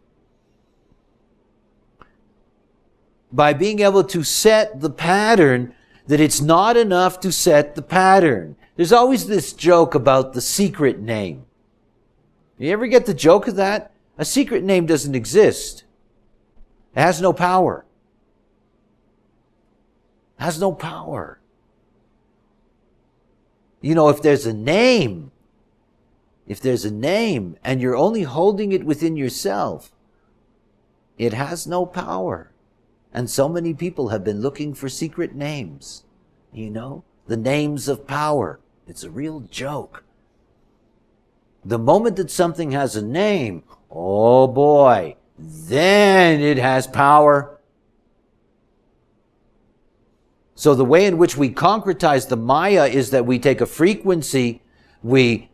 By being able to set the pattern, that it's not enough to set the pattern. There's always this joke about the secret name. You ever get the joke of that? A secret name doesn't exist. It has no power. It has no power. You know, if there's a name and you're only holding it within yourself, it has no power. And so many people have been looking for secret names. You know, the names of power. It's a real joke. The moment that something has a name, oh boy, then it has power. So the way in which we concretize the Maya is that we take a frequency, we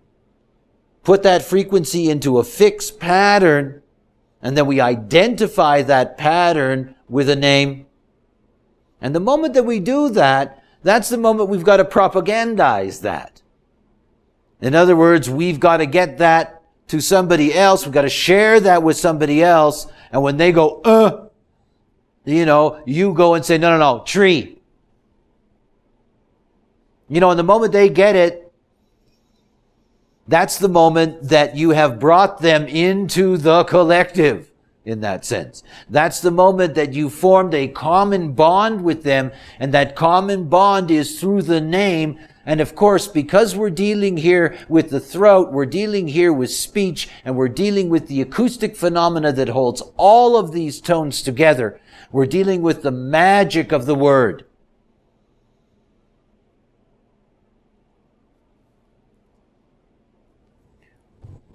put that frequency into a fixed pattern, and then we identify that pattern with a name. And the moment that we do that, that's the moment we've got to propagandize that. In other words, we've got to get that to somebody else. We've got to share that with somebody else. And when they go, you go and say, no, tree. And the moment they get it, that's the moment that you have brought them into the collective in that sense. That's the moment that you formed a common bond with them, and that common bond is through the name. And of course, because we're dealing here with the throat, we're dealing here with speech, and we're dealing with the acoustic phenomena that holds all of these tones together, we're dealing with the magic of the word.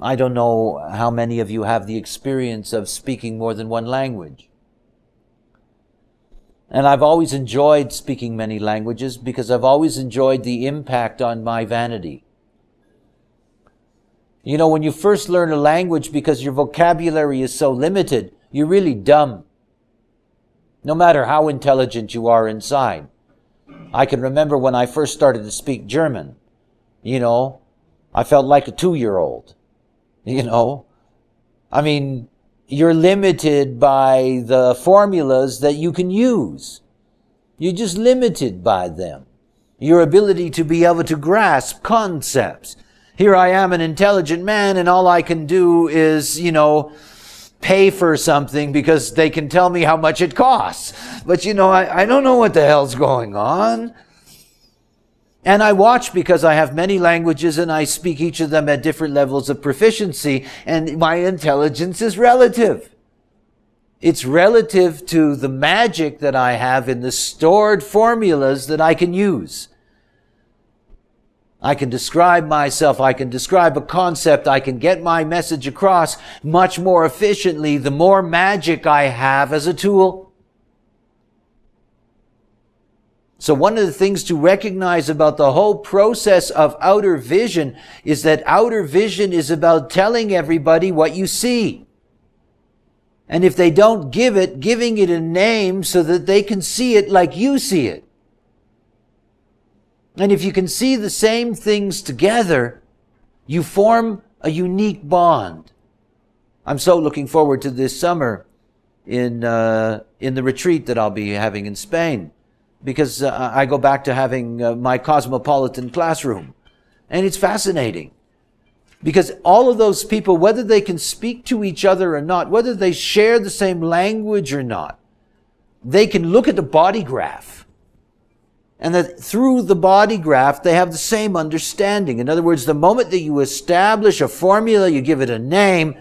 I don't know how many of you have the experience of speaking more than one language. And I've always enjoyed speaking many languages because I've always enjoyed the impact on my vanity. When you first learn a language, because your vocabulary is so limited, you're really dumb. No matter how intelligent you are inside. I can remember when I first started to speak German, I felt like a 2-year-old. You're limited by the formulas that you can use. You're just limited by them. Your ability to be able to grasp concepts. Here I am, an intelligent man, and all I can do is, pay for something because they can tell me how much it costs. But, I don't know what the hell's going on. And I watch because I have many languages and I speak each of them at different levels of proficiency, and my intelligence is relative. It's relative to the magic that I have in the stored formulas that I can use. I can describe myself, I can describe a concept, I can get my message across much more efficiently the more magic I have as a tool. So one of the things to recognize about the whole process of outer vision is that outer vision is about telling everybody what you see. And if they don't give it, giving it a name so that they can see it like you see it. And if you can see the same things together, you form a unique bond. I'm so looking forward to this summer in the retreat that I'll be having in Spain. Because I go back to having my cosmopolitan classroom. And it's fascinating. Because all of those people, whether they can speak to each other or not, whether they share the same language or not, they can look at the body graph. And that through the body graph, they have the same understanding. In other words, the moment that you establish a formula, you give it a name,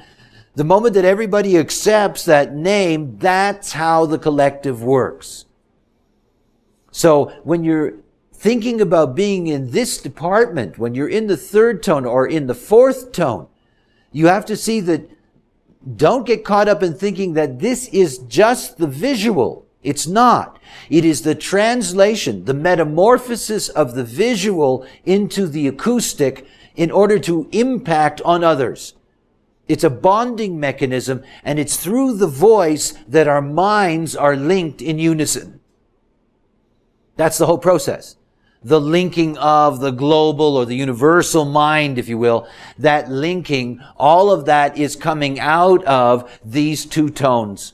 the moment that everybody accepts that name, that's how the collective works. So when you're thinking about being in this department, when you're in the 3rd tone or in the 4th tone, you have to see that don't get caught up in thinking that this is just the visual. It's not. It is the translation, the metamorphosis of the visual into the acoustic in order to impact on others. It's a bonding mechanism, and it's through the voice that our minds are linked in unison. That's the whole process. The linking of the global or the universal mind, if you will, that linking, all of that is coming out of these 2 tones.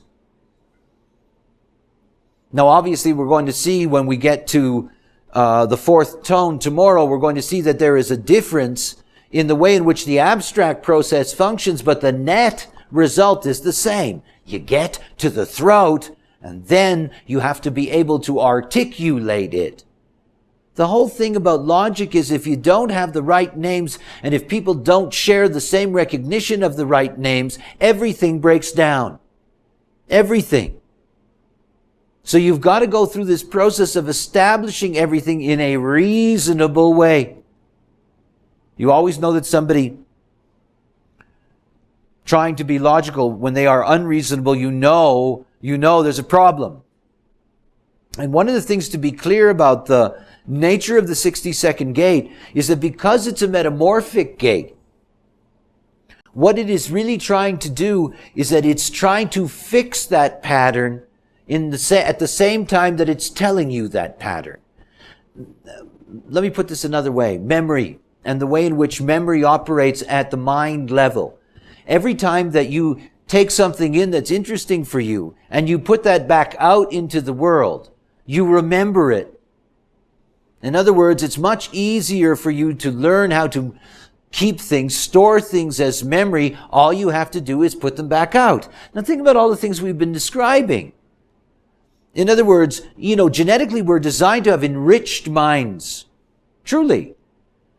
Now, obviously, we're going to see when we get to the 4th tone tomorrow, we're going to see that there is a difference in the way in which the abstract process functions, but the net result is the same. You get to the throat, and then you have to be able to articulate it. The whole thing about logic is if you don't have the right names, and if people don't share the same recognition of the right names, everything breaks down. Everything. So you've got to go through this process of establishing everything in a reasonable way. You always know that somebody trying to be logical when they are unreasonable, you know there's a problem. And one of the things to be clear about the nature of the 60-second gate is that because it's a metamorphic gate, what it is really trying to do is that it's trying to fix that pattern at the same time that it's telling you that pattern. Let me put this another way. Memory and the way in which memory operates at the mind level. Every time that you take something in that's interesting for you and you put that back out into the world, you remember it. In other words, it's much easier for you to learn how to keep things, store things as memory. All you have to do is put them back out. Now think about all the things we've been describing. In other words, genetically we're designed to have enriched minds. Truly.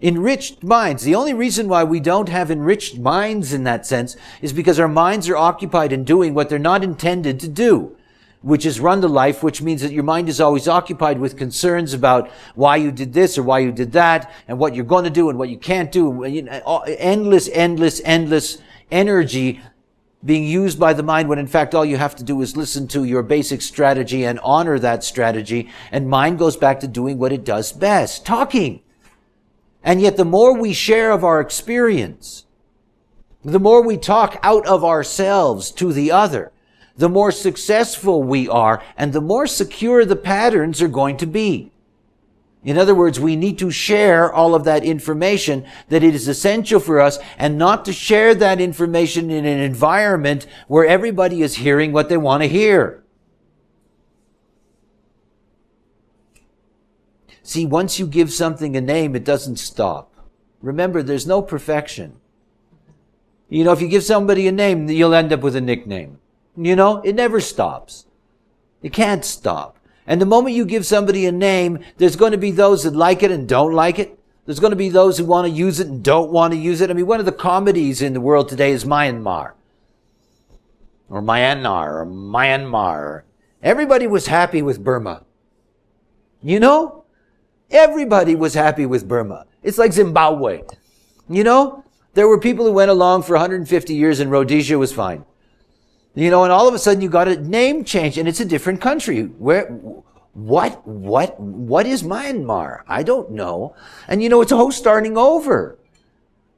Enriched minds. The only reason why we don't have enriched minds in that sense is because our minds are occupied in doing what they're not intended to do, which is run the life, which means that your mind is always occupied with concerns about why you did this or why you did that and what you're going to do and what you can't do. Endless energy being used by the mind when in fact all you have to do is listen to your basic strategy and honor that strategy, and mind goes back to doing what it does best, talking. And yet the more we share of our experience, the more we talk out of ourselves to the other, the more successful we are and the more secure the patterns are going to be. In other words, we need to share all of that information, that it is essential for us, and not to share that information in an environment where everybody is hearing what they want to hear. See, once you give something a name, it doesn't stop. Remember, there's no perfection. If you give somebody a name, you'll end up with a nickname. It never stops. It can't stop. And the moment you give somebody a name, there's going to be those that like it and don't like it. There's going to be those who want to use it and don't want to use it. I mean, one of the comedies in the world today is Myanmar. Or Myanmar. Everybody was happy with Burma. Everybody was happy with Burma. It's like Zimbabwe. There were people who went along for 150 years and Rhodesia was fine. And all of a sudden you got a name change and it's a different country. What is Myanmar? I don't know. And it's a whole starting over.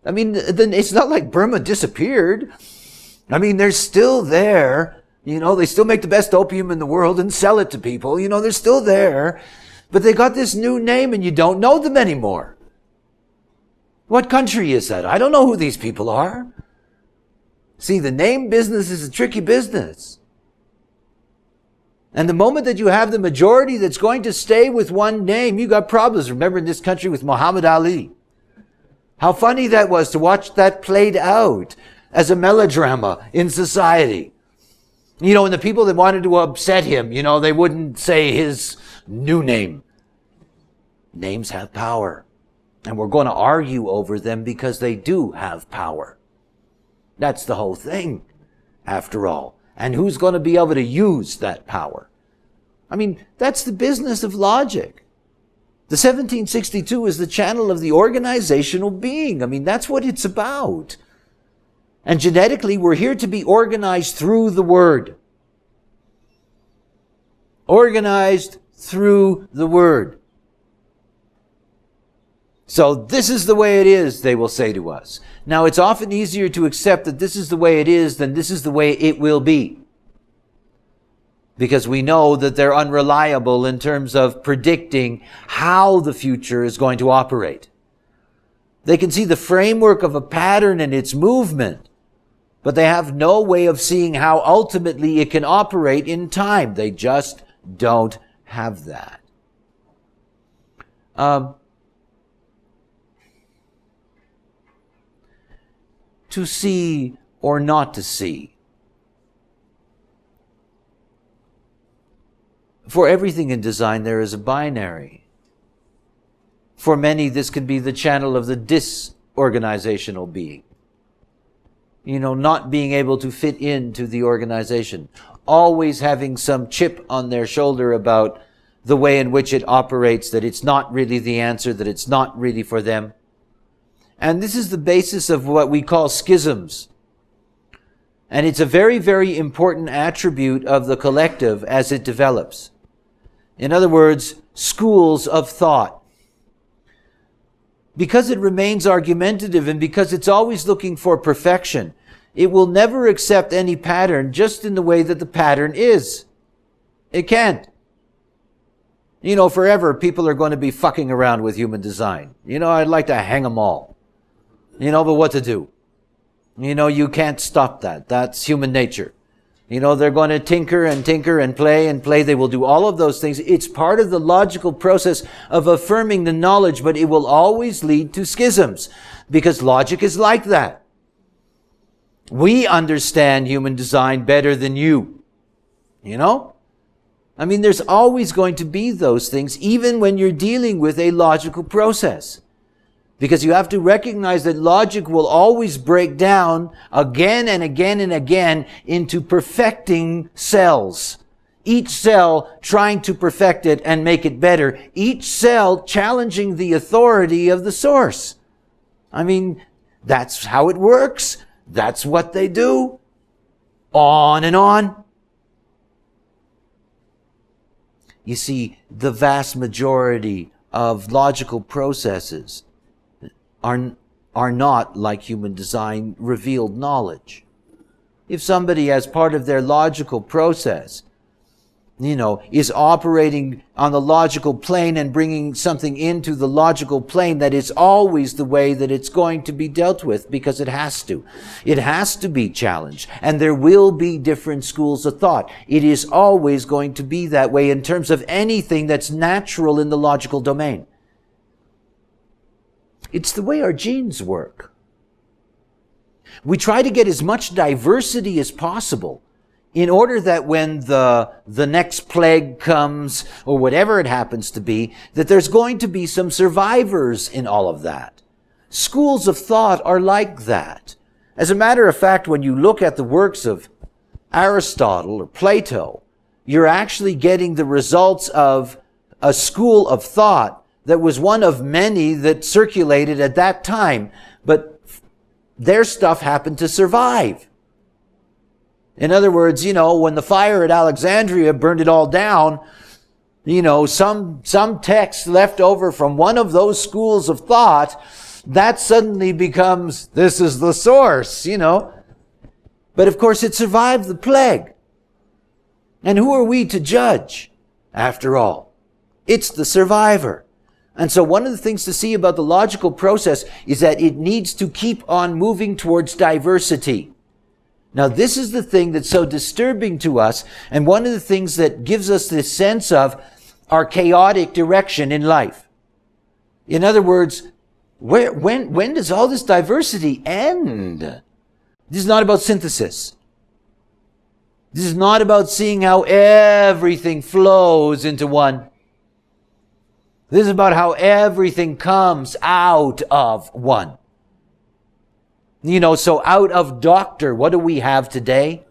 I mean, it's not like Burma disappeared. I mean, they're still there. They still make the best opium in the world and sell it to people. They're still there. But they got this new name and you don't know them anymore. What country is that? I don't know who these people are. See, the name business is a tricky business. And the moment that you have the majority that's going to stay with one name, you got problems. Remember in this country with Muhammad Ali. How funny that was to watch that played out as a melodrama in society. And the people that wanted to upset him, they wouldn't say his new name. Names have power. And we're going to argue over them because they do have power. That's the whole thing, after all. And who's going to be able to use that power? I mean, that's the business of logic. The 1762 is the channel of the organizational being. I mean, that's what it's about. And genetically, we're here to be organized through the word. Organized through the word. So this is the way it is, they will say to us. Now, it's often easier to accept that this is the way it is than this is the way it will be. Because we know that they're unreliable in terms of predicting how the future is going to operate. They can see the framework of a pattern and its movement, but they have no way of seeing how ultimately it can operate in time. They just don't have that. To see or not to see. For everything in design, there is a binary. For many, this could be the channel of the disorganizational being. Not being able to fit into the organization. Always having some chip on their shoulder about the way in which it operates, that it's not really the answer, that it's not really for them. And this is the basis of what we call schisms. And it's a very, very important attribute of the collective as it develops. In other words, schools of thought. Because it remains argumentative and because it's always looking for perfection, it will never accept any pattern just in the way that the pattern is. It can't. You know, forever people are going to be fucking around with human design. You know, I'd like to hang them all. You know, but what to do? You know, you can't stop that. That's human nature. You know, they're going to tinker and play. They will do all of those things. It's part of the logical process of affirming the knowledge, but it will always lead to schisms because logic is like that. We understand human design better than you. You know? I mean, there's always going to be those things, even when you're dealing with a logical process. Because you have to recognize that logic will always break down again and again and again into perfecting cells. Each cell trying to perfect it and make it better. Each cell challenging the authority of the source. I mean, that's how it works. That's what they do. On and on. You see, the vast majority of logical processes are not, like human design, revealed knowledge. If somebody, as part of their logical process, you know, is operating on the logical plane and bringing something into the logical plane, that is always the way that it's going to be dealt with, because it has to. It has to be challenged. And there will be different schools of thought. It is always going to be that way in terms of anything that's natural in the logical domain. It's the way our genes work. We try to get as much diversity as possible in order that when the next plague comes, or whatever it happens to be, that there's going to be some survivors in all of that. Schools of thought are like that. As a matter of fact, when you look at the works of Aristotle or Plato, you're actually getting the results of a school of thought that was one of many that circulated at that time, but their stuff happened to survive. In other words, you know, when the fire at Alexandria burned it all down, you know, some text left over from one of those schools of thought, that suddenly becomes, this is the source, you know. But of course it survived the plague. And who are we to judge, after all? It's the survivor. And so one of the things to see about the logical process is that it needs to keep on moving towards diversity. Now, this is the thing that's so disturbing to us, and one of the things that gives us this sense of our chaotic direction in life. In other words, when does all this diversity end? This is not about synthesis. This is not about seeing how everything flows into one. This is about how everything comes out of one. You know, so out of doctor, what do we have today?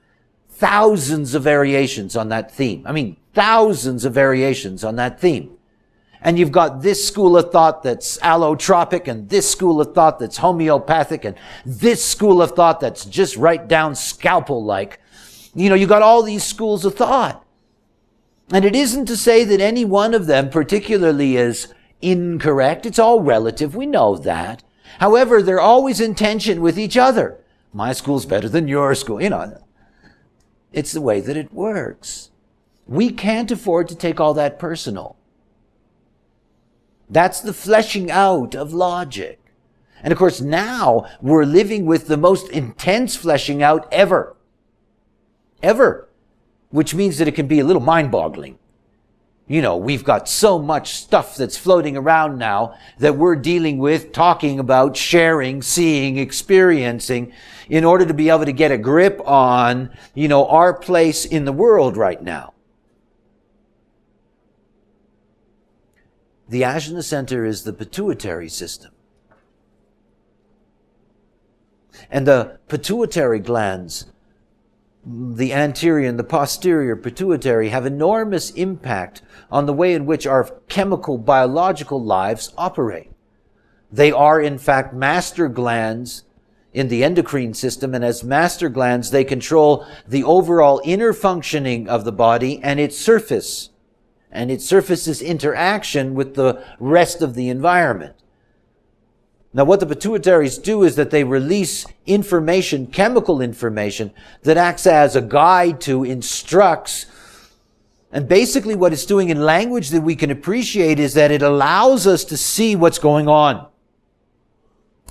Thousands of variations on that theme. I mean, thousands of variations on that theme. And you've got this school of thought that's allotropic, and this school of thought that's homeopathic, and this school of thought that's just right down scalpel-like. You know, you got all these schools of thought. And it isn't to say that any one of them particularly is incorrect. It's all relative. We know that. However, they're always in tension with each other. My school's better than your school. You know, it's the way that it works. We can't afford to take all that personal. That's the fleshing out of logic. And of course, now we're living with the most intense fleshing out ever. Ever. Which means that it can be a little mind-boggling. You know, we've got so much stuff that's floating around now that we're dealing with, talking about, sharing, seeing, experiencing, in order to be able to get a grip on, you know, our place in the world right now. The Ajna center is the pituitary system. And the pituitary glands, the anterior and the posterior pituitary, have enormous impact on the way in which our chemical, biological lives operate. They are, in fact, master glands in the endocrine system, and as master glands, they control the overall inner functioning of the body and its surface's interaction with the rest of the environment. Now, what the pituitaries do is that they release information, chemical information, that acts as a guide to, instructs. And basically what it's doing in language that we can appreciate is that it allows us to see what's going on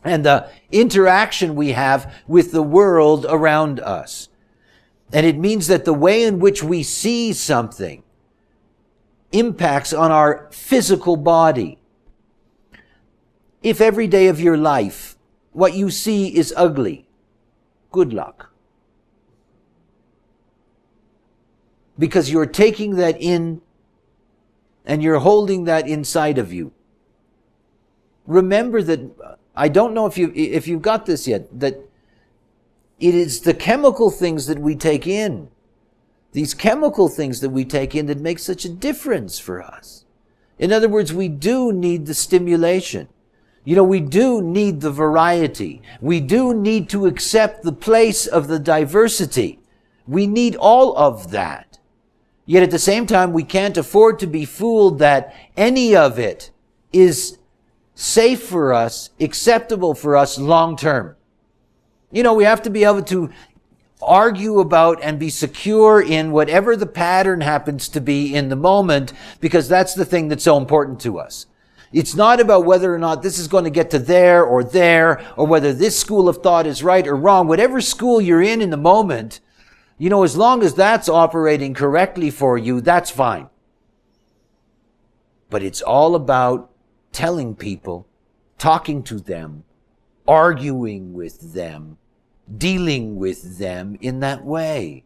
and the interaction we have with the world around us. And it means that the way in which we see something impacts on our physical body. If every day of your life what you see is ugly, good luck. Because you're taking that in and you're holding that inside of you. Remember that, I don't know if you've got this yet, that it is the chemical things that we take in, these chemical things that we take in, that make such a difference for us. In other words, we do need the stimulation. You know, we do need the variety. We do need to accept the place of the diversity. We need all of that. Yet at the same time, we can't afford to be fooled that any of it is safe for us, acceptable for us long term. You know, we have to be able to argue about and be secure in whatever the pattern happens to be in the moment, because that's the thing that's so important to us. It's not about whether or not this is going to get to there, or whether this school of thought is right or wrong. Whatever school you're in the moment, you know, as long as that's operating correctly for you, that's fine. But it's all about telling people, talking to them, arguing with them, dealing with them in that way.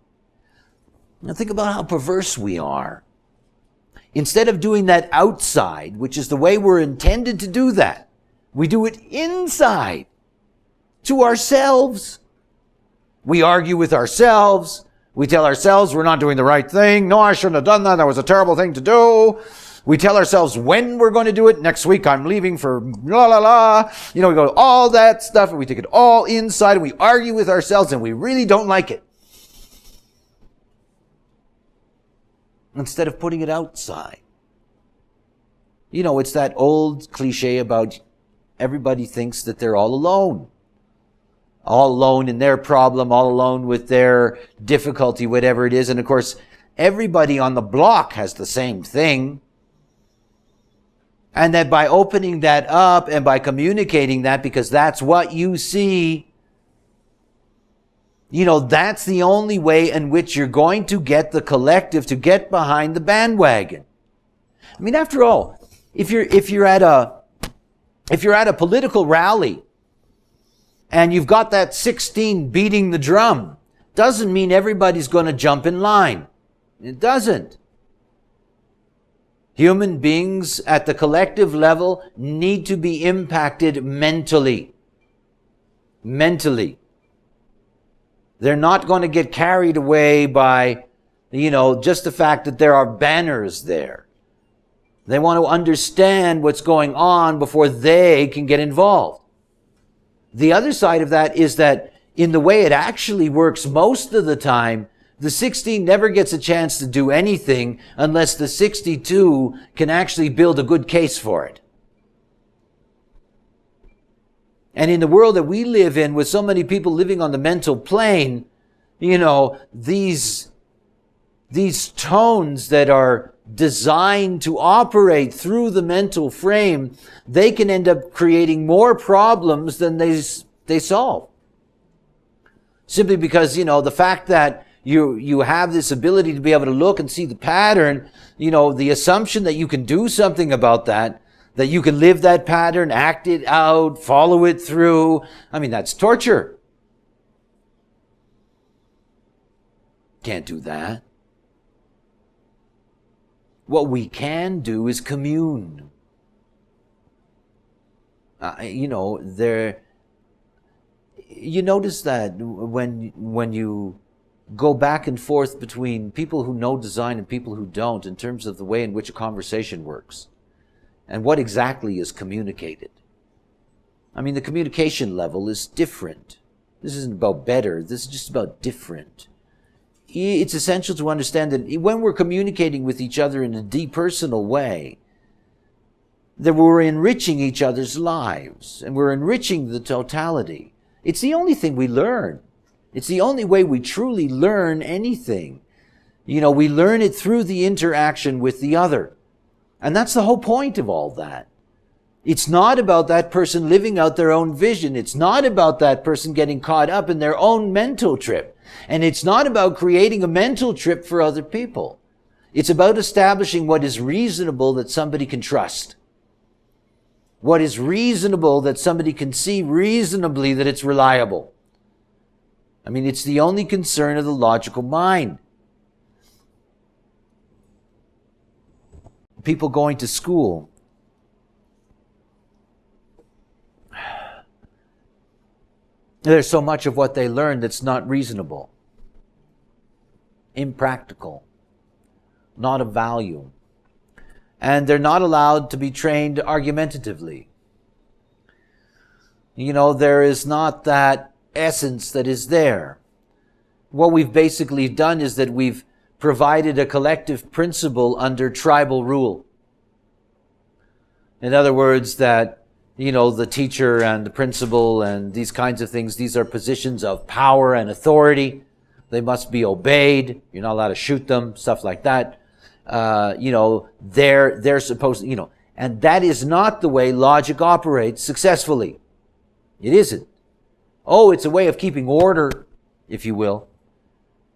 Now think about how perverse we are. Instead of doing that outside, which is the way we're intended to do that, we do it inside, to ourselves. We argue with ourselves. We tell ourselves we're not doing the right thing. No, I shouldn't have done that. That was a terrible thing to do. We tell ourselves when we're going to do it. Next week I'm leaving for la la la. You know, we go all that stuff and we take it all inside and we argue with ourselves and we really don't like it. Instead of putting it outside. You know, it's that old cliche about everybody thinks that they're all alone. All alone in their problem, all alone with their difficulty, whatever it is. And of course, everybody on the block has the same thing. And that by opening that up and by communicating that, because that's what you see, you know, that's the only way in which you're going to get the collective to get behind the bandwagon. I mean, after all, if you're at a political rally and you've got that 16 beating the drum, doesn't mean everybody's going to jump in line. It doesn't. Human beings at the collective level need to be impacted mentally. Mentally. They're not going to get carried away by, you know, just the fact that there are banners there. They want to understand what's going on before they can get involved. The other side of that is that in the way it actually works most of the time, the 16 never gets a chance to do anything unless the 62 can actually build a good case for it. And in the world that we live in, with so many people living on the mental plane, you know, these tones that are designed to operate through the mental frame, they can end up creating more problems than they solve. Simply because, you know, the fact that you have this ability to be able to look and see the pattern, you know, the assumption that you can do something about that you can live that pattern, act it out, follow it through. I mean, that's torture. Can't do that. What we can do is commune. You know, you notice that when you go back and forth between people who know design and people who don't in terms of the way in which a conversation works and what exactly is communicated. I mean, the communication level is different. This isn't about better. This is just about different. It's essential to understand that when we're communicating with each other in a depersonal way, that we're enriching each other's lives and we're enriching the totality. It's the only thing we learn. It's the only way we truly learn anything. We learn it through the interaction with the other. And that's the whole point of all that. It's not about that person living out their own vision. It's not about that person getting caught up in their own mental trip. And it's not about creating a mental trip for other people. It's about establishing what is reasonable that somebody can trust. What is reasonable that somebody can see reasonably that it's reliable. It's the only concern of the logical mind. People going to school. There's so much of what they learn that's not reasonable, impractical, not of value. And they're not allowed to be trained argumentatively. There is not that essence that is there. What we've basically done is that we've provided a collective principle under tribal rule. In other words, that the teacher and the principal and these kinds of things, these are positions of power and authority. They must be obeyed. You're not allowed to shoot them, stuff like that. They're supposed to, and that is not the way logic operates successfully. It isn't. Oh, it's a way of keeping order, if you will.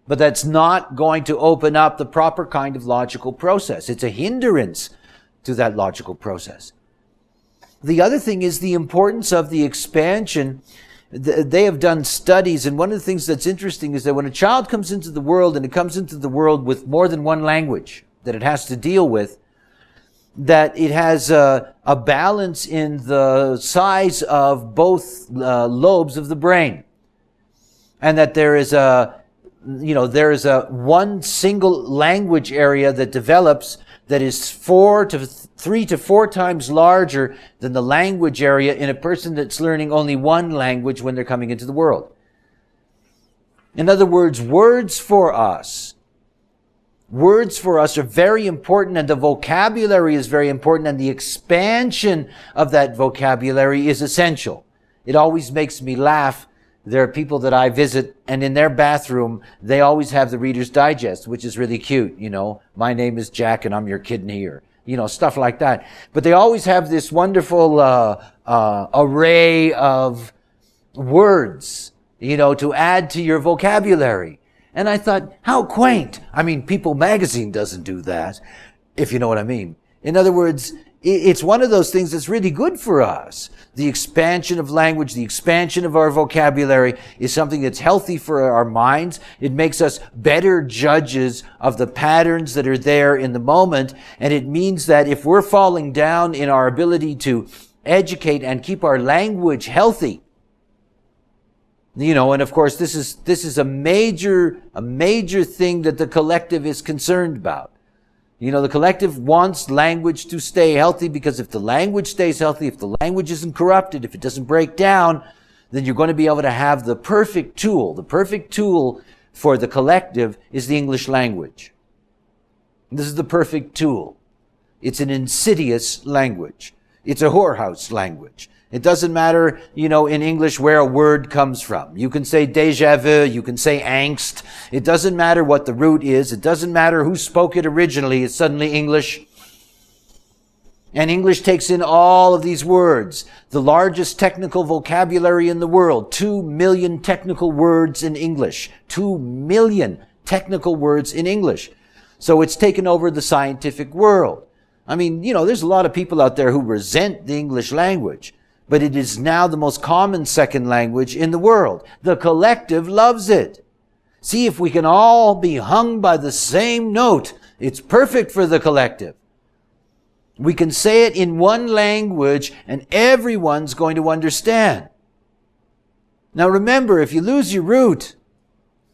But that's not going to open up the proper kind of logical process. It's a hindrance to that logical process. The other thing is the importance of the expansion. They have done studies, and one of the things that's interesting is that when a child comes into the world, and it comes into the world with more than one language that it has to deal with, that it has a balance in the size of both lobes of the brain. And that there is a one single language area that develops that is 3 to 4 times larger than the language area in a person that's learning only one language when they're coming into the world. In other words, words for us are very important, and the vocabulary is very important, and the expansion of that vocabulary is essential. It always makes me laugh. There are people that I visit, and in their bathroom, they always have the Reader's Digest, which is really cute. My name is Jack and I'm your kidney, or, stuff like that. But they always have this wonderful array of words, to add to your vocabulary. And I thought, how quaint. People Magazine doesn't do that, if you know what I mean. In other words, it's one of those things that's really good for us. The expansion of language, the expansion of our vocabulary is something that's healthy for our minds. It makes us better judges of the patterns that are there in the moment. And it means that if we're falling down in our ability to educate and keep our language healthy, and of course this is a major thing that the collective is concerned about. The collective wants language to stay healthy, because if the language stays healthy, if the language isn't corrupted, if it doesn't break down, then you're going to be able to have the perfect tool. The perfect tool for the collective is the English language. This is the perfect tool. It's an insidious language. It's a whorehouse language. It doesn't matter, in English where a word comes from. You can say déjà vu, you can say angst. It doesn't matter what the root is. It doesn't matter who spoke it originally. It's suddenly English. And English takes in all of these words. The largest technical vocabulary in the world. 2 million technical words in English. 2 million technical words in English. So it's taken over the scientific world. There's a lot of people out there who resent the English language. But it is now the most common second language in the world. The collective loves it. See, if we can all be hung by the same note, it's perfect for the collective. We can say it in one language and everyone's going to understand. Now remember, if you lose your root,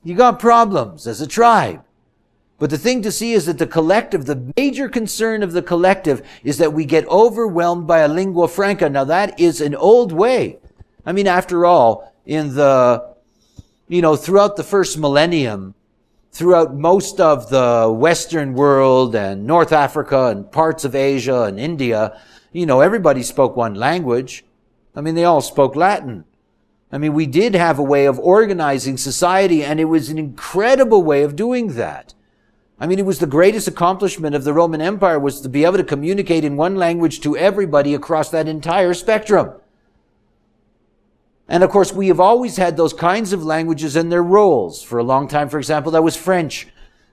you got problems as a tribe. But the thing to see is that the collective, the major concern of the collective is that we get overwhelmed by a lingua franca. Now that is an old way. After all, in the throughout the first millennium, throughout most of the Western world and North Africa and parts of Asia and India, everybody spoke one language. They all spoke Latin. We did have a way of organizing society, and it was an incredible way of doing that. It was the greatest accomplishment of the Roman Empire, was to be able to communicate in one language to everybody across that entire spectrum. And of course, we have always had those kinds of languages and their roles. For a long time, for example, that was French,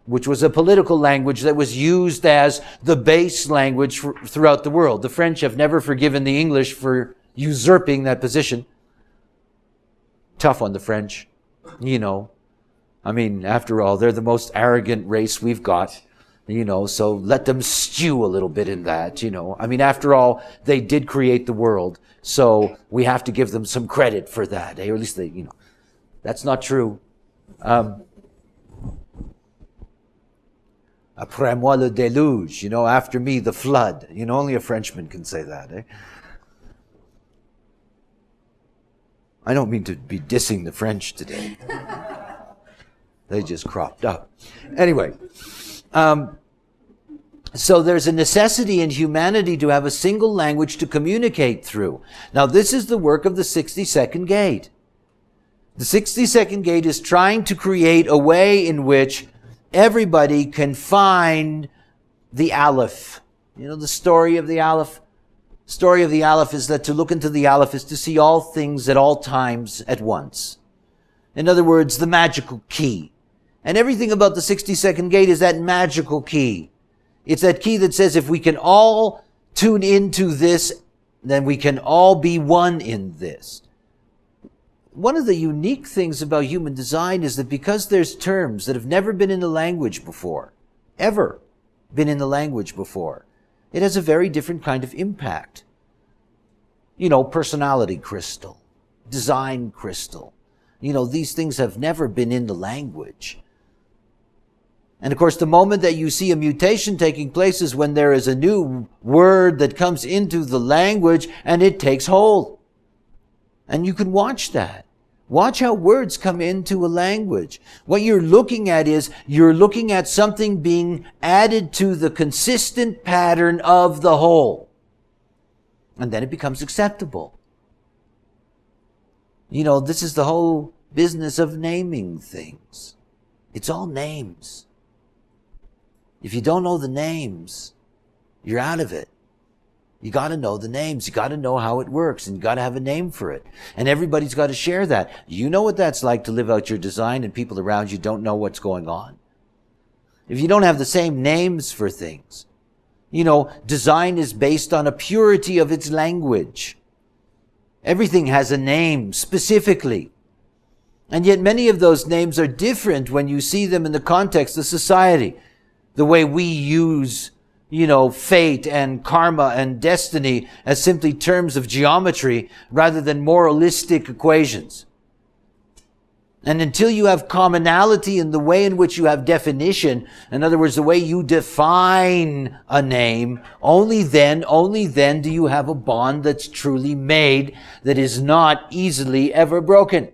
which was a political language that was used as the base language throughout the world. The French have never forgiven the English for usurping that position. Tough on the French, after all, they're the most arrogant race we've got, so let them stew a little bit in that, after all, they did create the world, so we have to give them some credit for that, or at least they, that's not true. Après moi le déluge, after me the flood, only a Frenchman can say that, eh? I don't mean to be dissing the French today. They just cropped up. Anyway, so there's a necessity in humanity to have a single language to communicate through. Now, this is the work of the 60-second gate. The 60-second gate is trying to create a way in which everybody can find the Aleph. The story of the Aleph. Story of the Aleph is that to look into the Aleph is to see all things at all times at once. In other words, the magical key. And everything about the 60-second gate is that magical key. It's that key that says if we can all tune into this, then we can all be one in this. One of the unique things about human design is that because there's terms that have never been in the language before, ever been in the language before, it has a very different kind of impact. Personality crystal, design crystal. These things have never been in the language. And of course, the moment that you see a mutation taking place is when there is a new word that comes into the language and it takes hold. And you can watch that. Watch how words come into a language. What you're looking at is, you're looking at something being added to the consistent pattern of the whole. And then it becomes acceptable. This is the whole business of naming things. It's all names. If you don't know the names, you're out of it. You got to know the names. You got to know how it works, and you got to have a name for it. And everybody's got to share that. You know what that's like to live out your design and people around you don't know what's going on. If you don't have the same names for things, design is based on a purity of its language. Everything has a name specifically. And yet many of those names are different when you see them in the context of society. The way we use fate and karma and destiny as simply terms of geometry rather than moralistic equations. And until you have commonality in the way in which you have definition, in other words, the way you define a name, only then do you have a bond that's truly made, that is not easily ever broken.